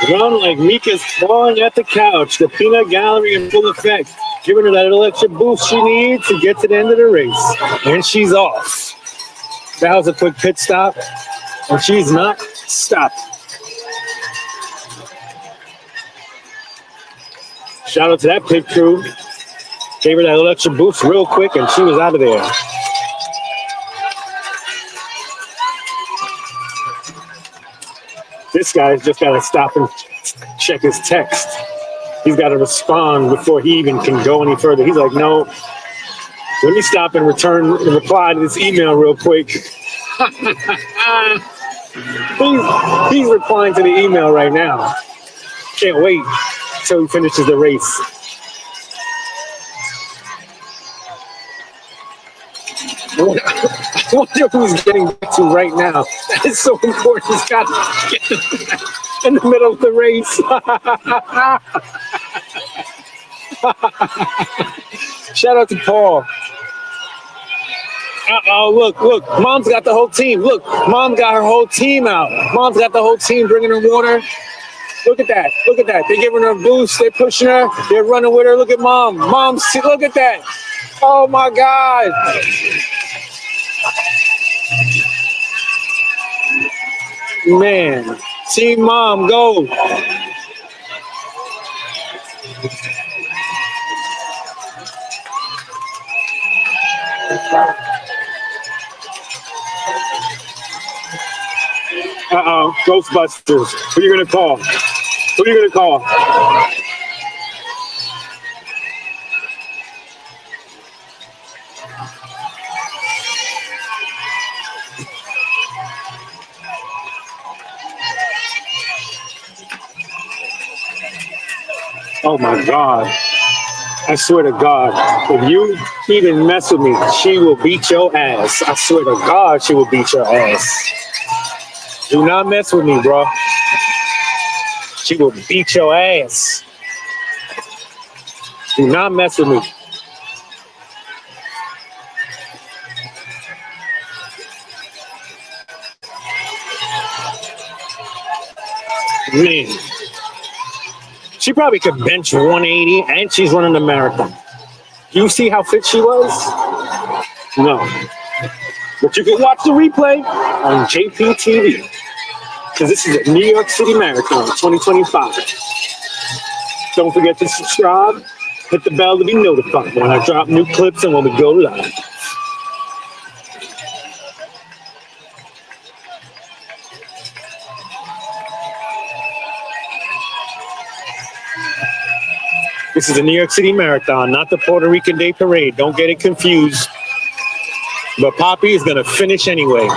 Run like Mika's clawing at the couch. The peanut gallery in full effect, giving her that little extra boost she needs to get to the end of the race. And she's off. That was a quick pit stop, and she's not stopped. Shout out to that pit crew. Gave her that little extra boost real quick, and she was out of there. This guy's just got to stop and check his text. He's got to respond before he even can go any further. He's like, no, let me stop and reply to this email real quick. He's replying to the email right now. Can't wait until he finishes the race. I wonder who's getting back to right now. That is so important. He's got to get in the middle of the race. Shout out to Paul. Uh-oh, look. Mom's got the whole team. Look, Mom got her whole team out. Mom's got the whole team bringing her water. Look at that. They're giving her a boost. They're pushing her. They're running with her. Look at Mom. Look at that. Oh, my God. Man, Team Mom, go. Uh-oh, Ghostbusters. Who are you going to call? Oh my God. I swear to God, if you even mess with me, she will beat your ass. I swear to God, she will beat your ass. Do not mess with me, bro. She will beat your ass. Do not mess with me. Man. She probably could bench 180, and she's running the marathon. You see how fit she was? No. But you can watch the replay on JPTV, because this is a New York City Marathon 2025. Don't forget to subscribe, Hit the bell to be notified when I drop new clips and when we go live. This is the New York City Marathon, not the Puerto Rican Day Parade. Don't get it confused. But Poppy is going to finish anyway.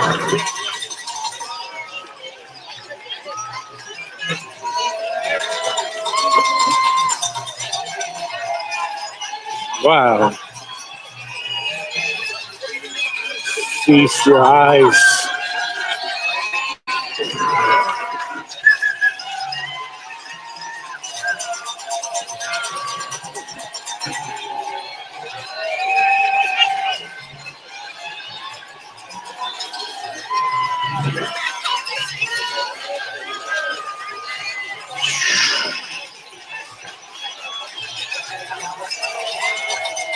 Wow. Feast your eyes.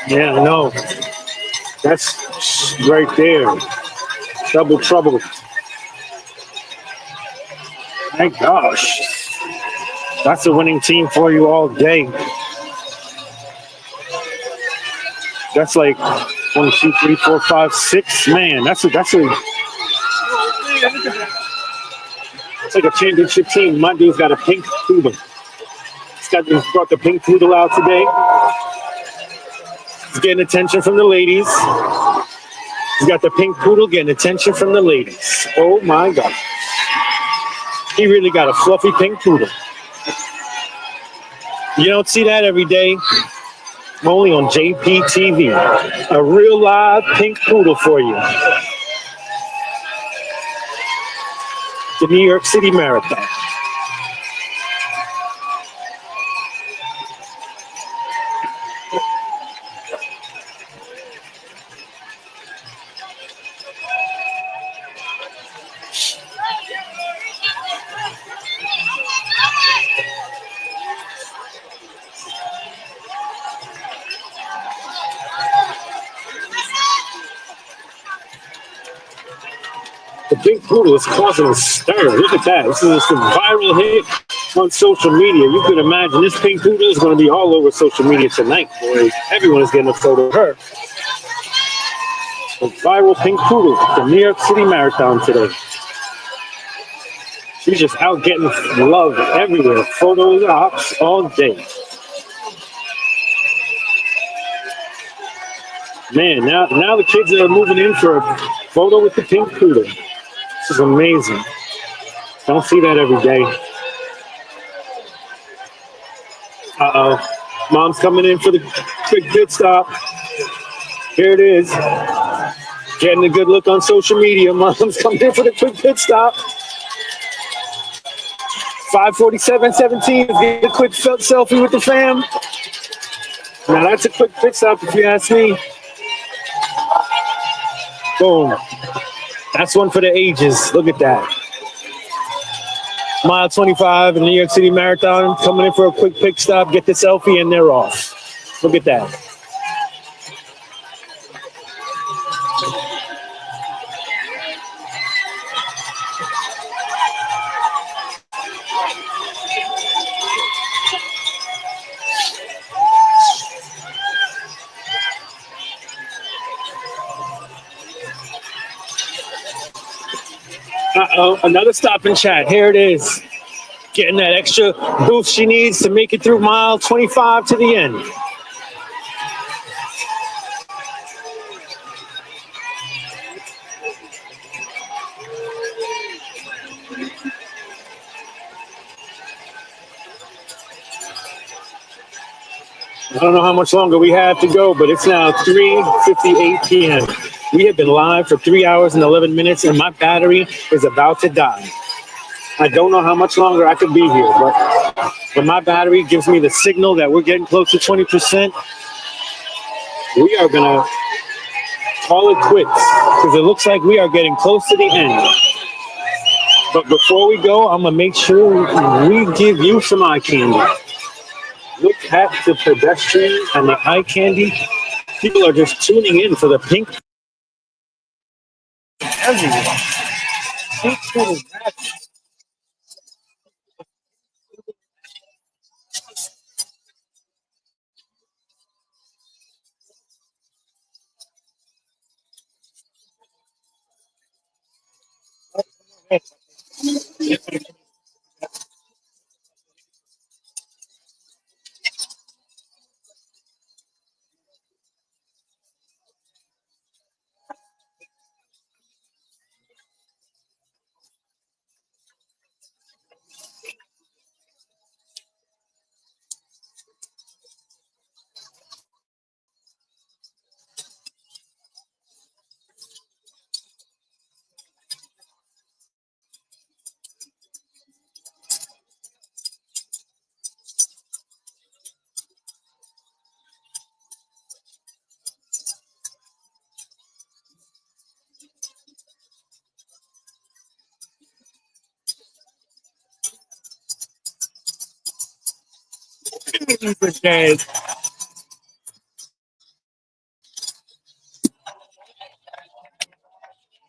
Yeah, I know. That's right there. Double trouble. My gosh. That's a winning team for you all day. That's like 1, 2, 3, 4, 5, 6. Man, that's it's like a championship team. My dude's got a pink poodle. He's brought the pink poodle out today. He's getting attention from the ladies. He's got the pink poodle getting attention from the ladies. Oh my God. He really got a fluffy pink poodle. You don't see that every day. Only on JPTV. A real live pink poodle for you. The New York City Marathon. The pink poodle is causing a stir. Look at that. This is a viral hit on social media. You could imagine this pink poodle is going to be all over social media tonight, boys. Everyone is getting a photo of her. A viral pink poodle, the New York City Marathon today. She's just out getting love everywhere. Photos, ops, all day. Man, now the kids are moving in for a photo with the pink poodle. This is amazing. Don't see that every day. Uh-oh. Mom's coming in for the quick pit stop. Here it is. Getting a good look on social media. Mom's coming in for the quick pit stop. 5:47:17 is getting a quick selfie with the fam. Now that's a quick pit stop if you ask me. Boom. That's one for the ages. Look at that. Mile 25 in the New York City Marathon, coming in for a quick pit stop, get the selfie, and they're off. Look at that. Uh-oh, another stop and chat. Here it is. Getting that extra boost she needs to make it through mile 25 to the end. I don't know how much longer we have to go, but it's now 3:58 p.m. We have been live for 3 hours and 11 minutes, and my battery is about to die. I don't know how much longer I could be here, but when my battery gives me the signal that we're getting close to 20%, we are going to call it quits because it looks like we are getting close to the end. But before we go, I'm going to make sure we give you some eye candy. Look at the pedestrian and the eye candy. People are just tuning in for the pink everywhere. Pink is magic. Okay.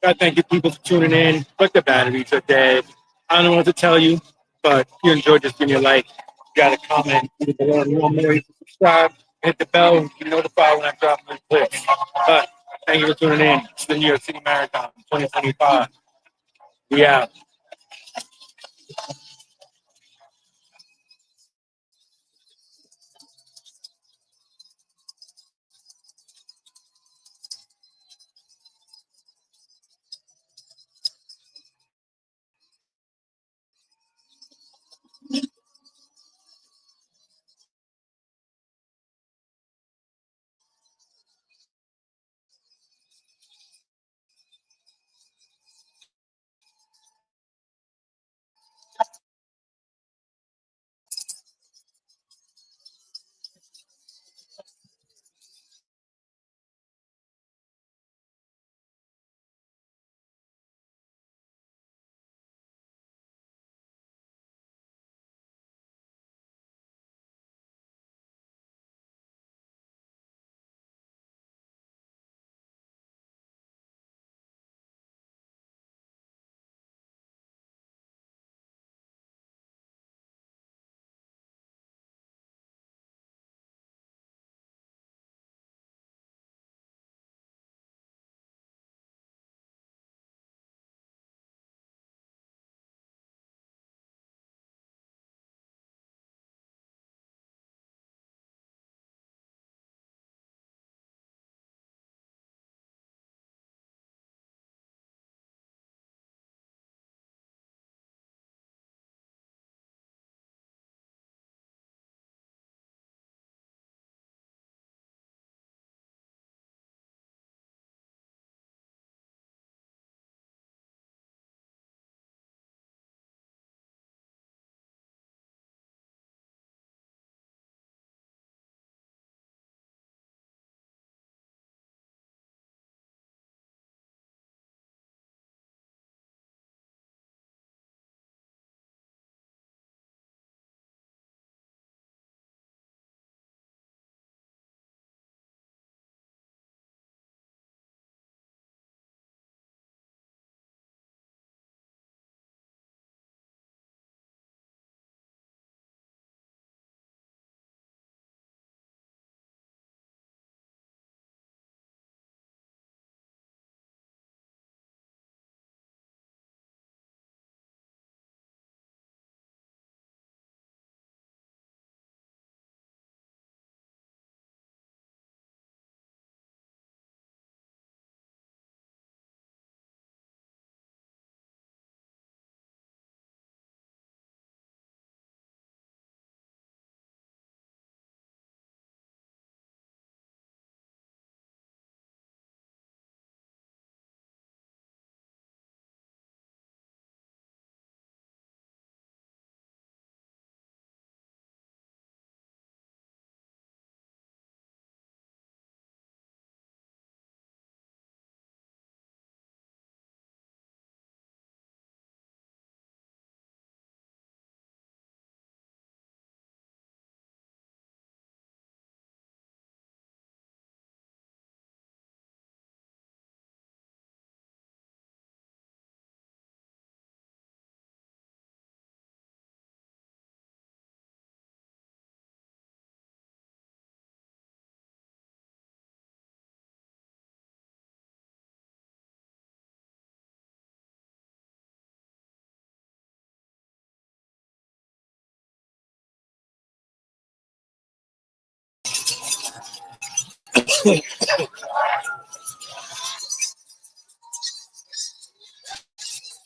I thank you people for tuning in, but the batteries are dead. I don't know what to tell you, but if you enjoyed, just give me a like. You got a comment. If you want more, you can subscribe, hit the bell, be notified when I drop new clips. But thank you for tuning in. It's the New York City Marathon 2025. We out.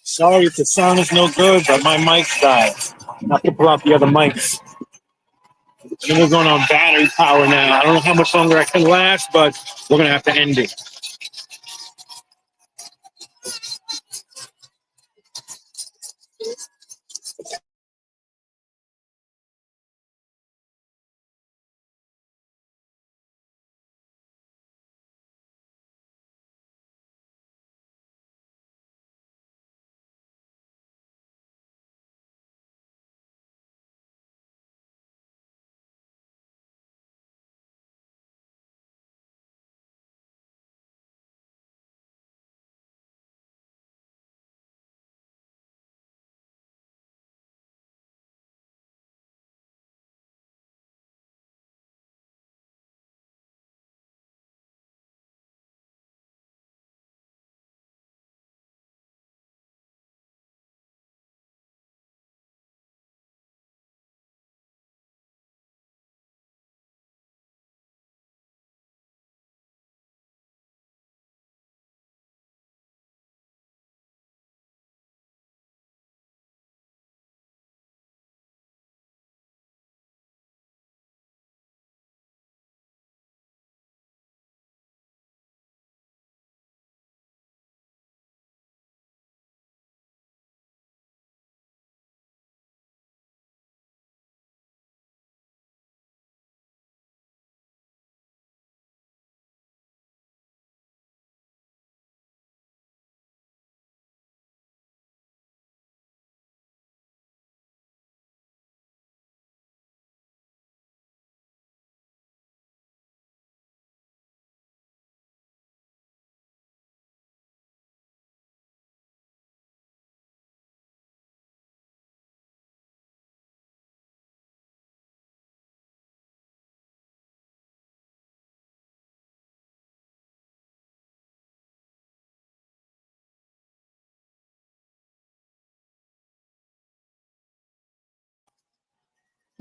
Sorry if the sound is no good, but my mic's died. I have to pull out the other mics. And we're going on battery power now. I don't know how much longer I can last, but we're going to have to end it.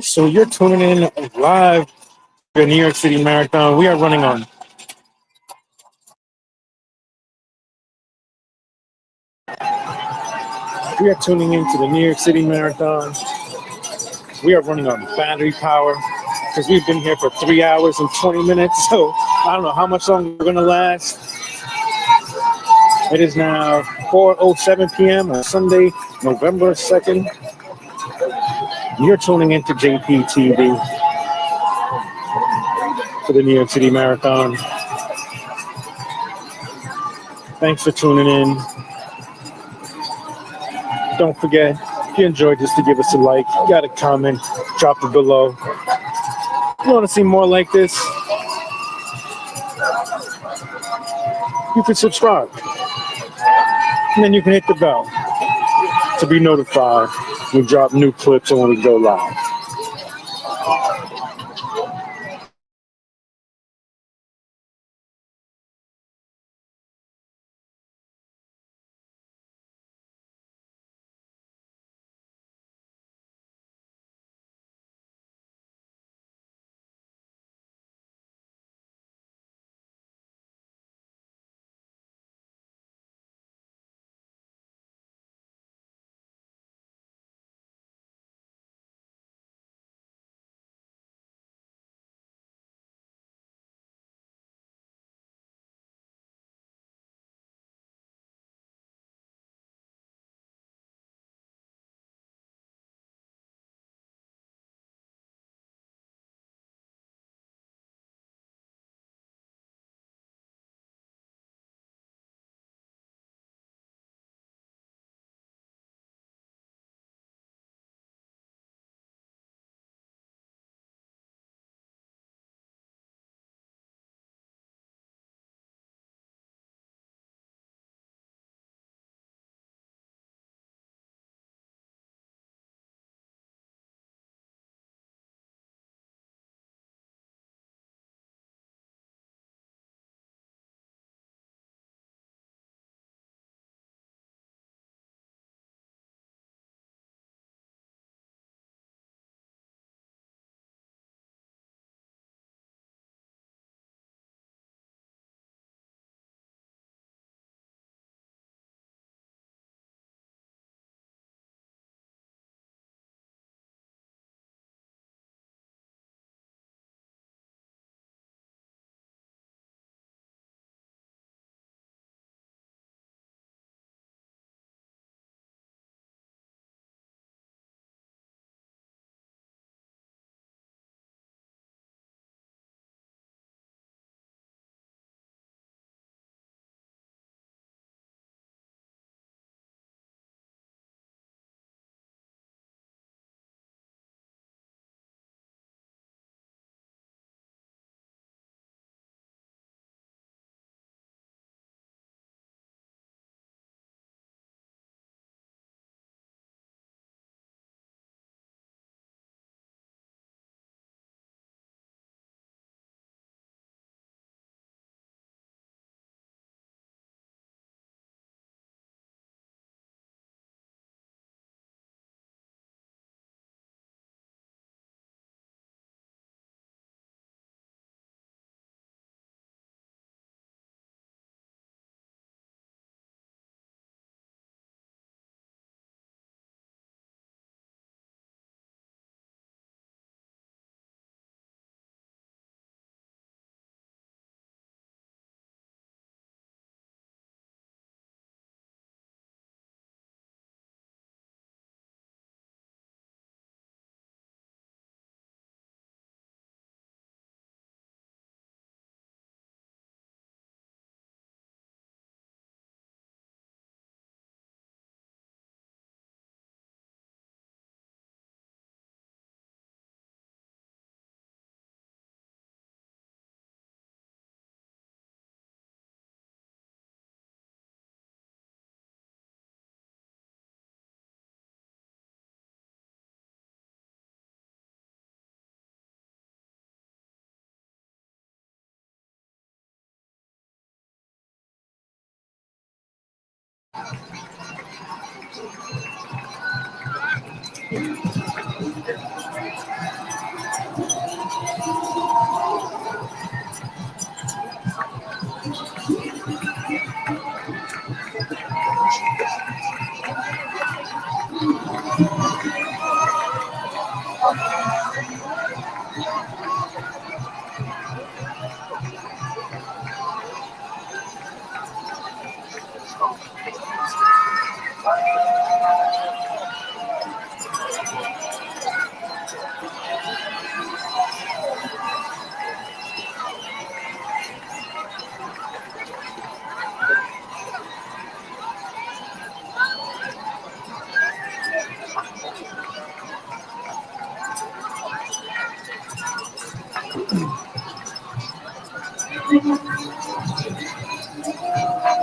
So you're tuning in live to the New York City Marathon. We are running on. We are tuning into the New York City Marathon. We are running on battery power because we've been here for 3 hours and 20 minutes. So I don't know how much longer we're going to last. It is now 4:07 p.m. on Sunday, November 2nd. You're tuning into JPTV for the New York City Marathon. Thanks for tuning in. Don't forget, if you enjoyed this, to give us a like, got a comment, drop it below. If you want to see more like this, you can subscribe. And then you can hit the bell to be notified when we drop new clips and when we go live.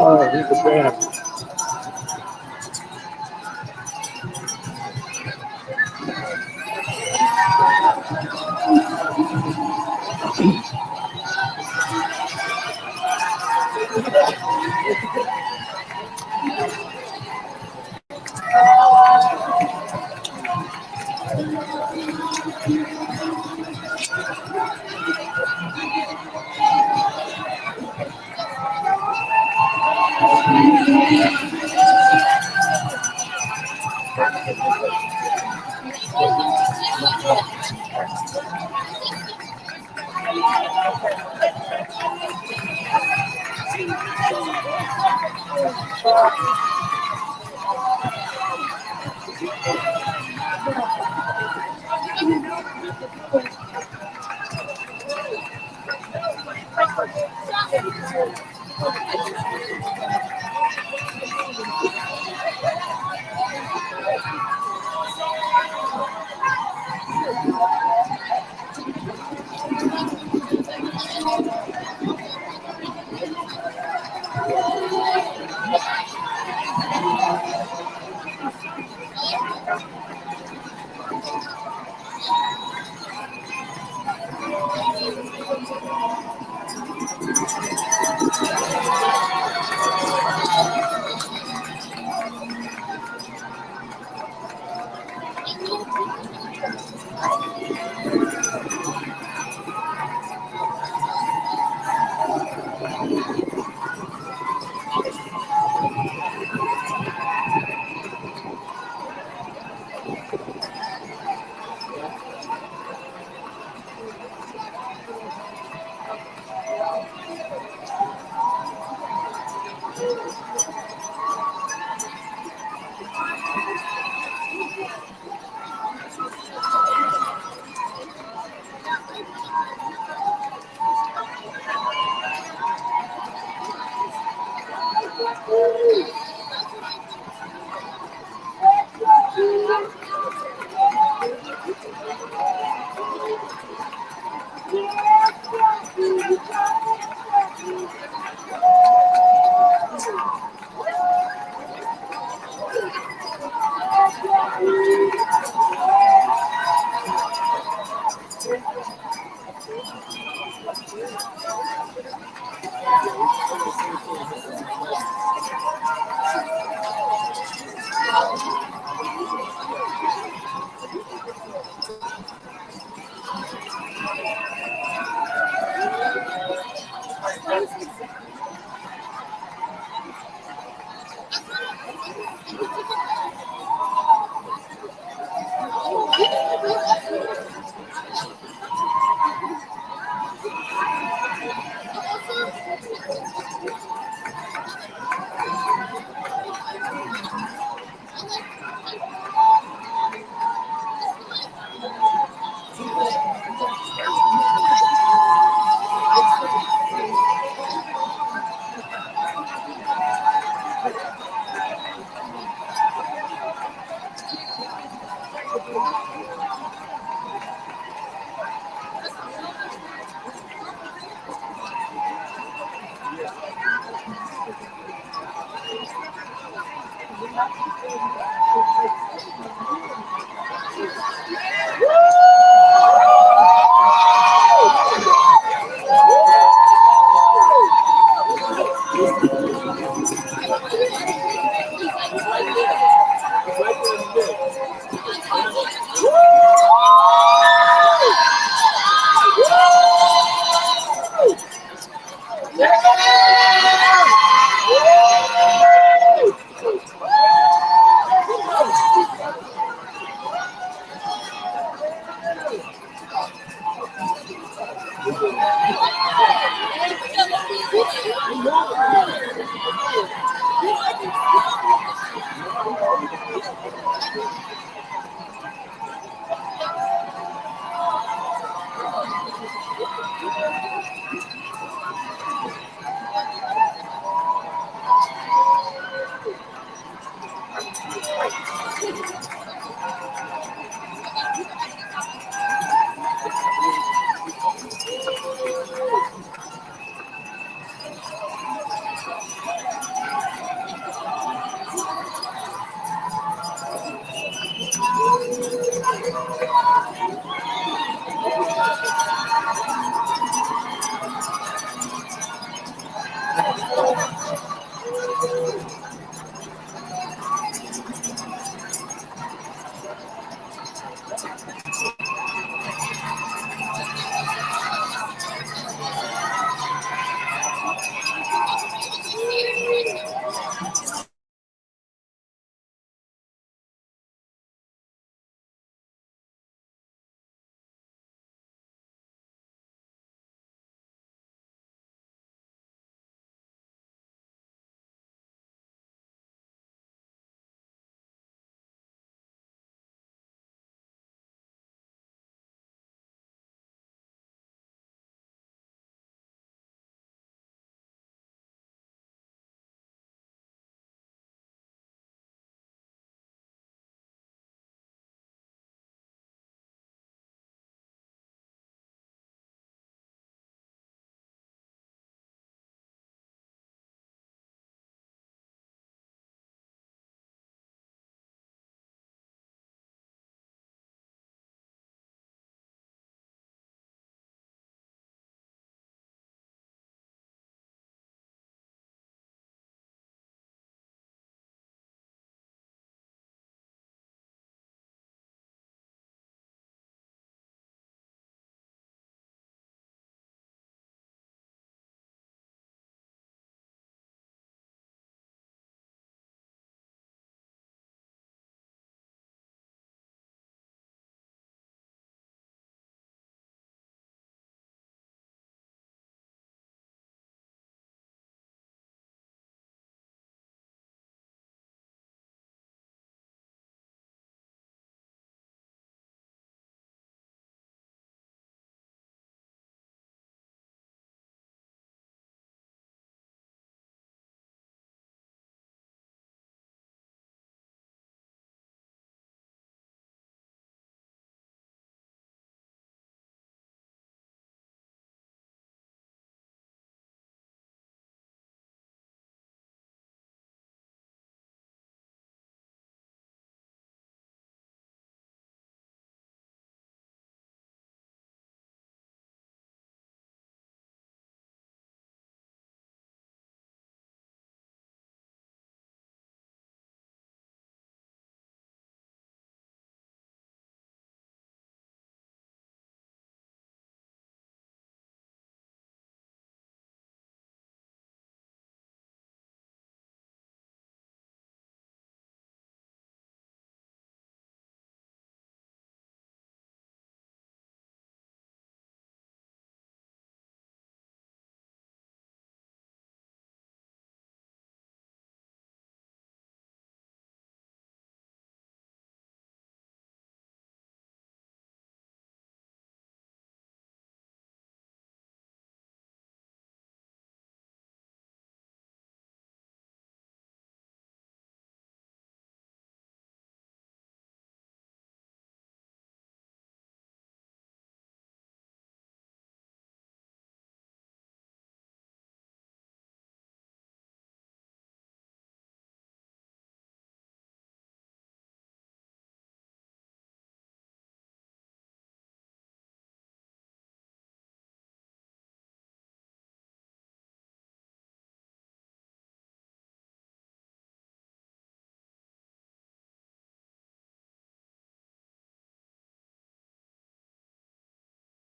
Oh, he's a bad.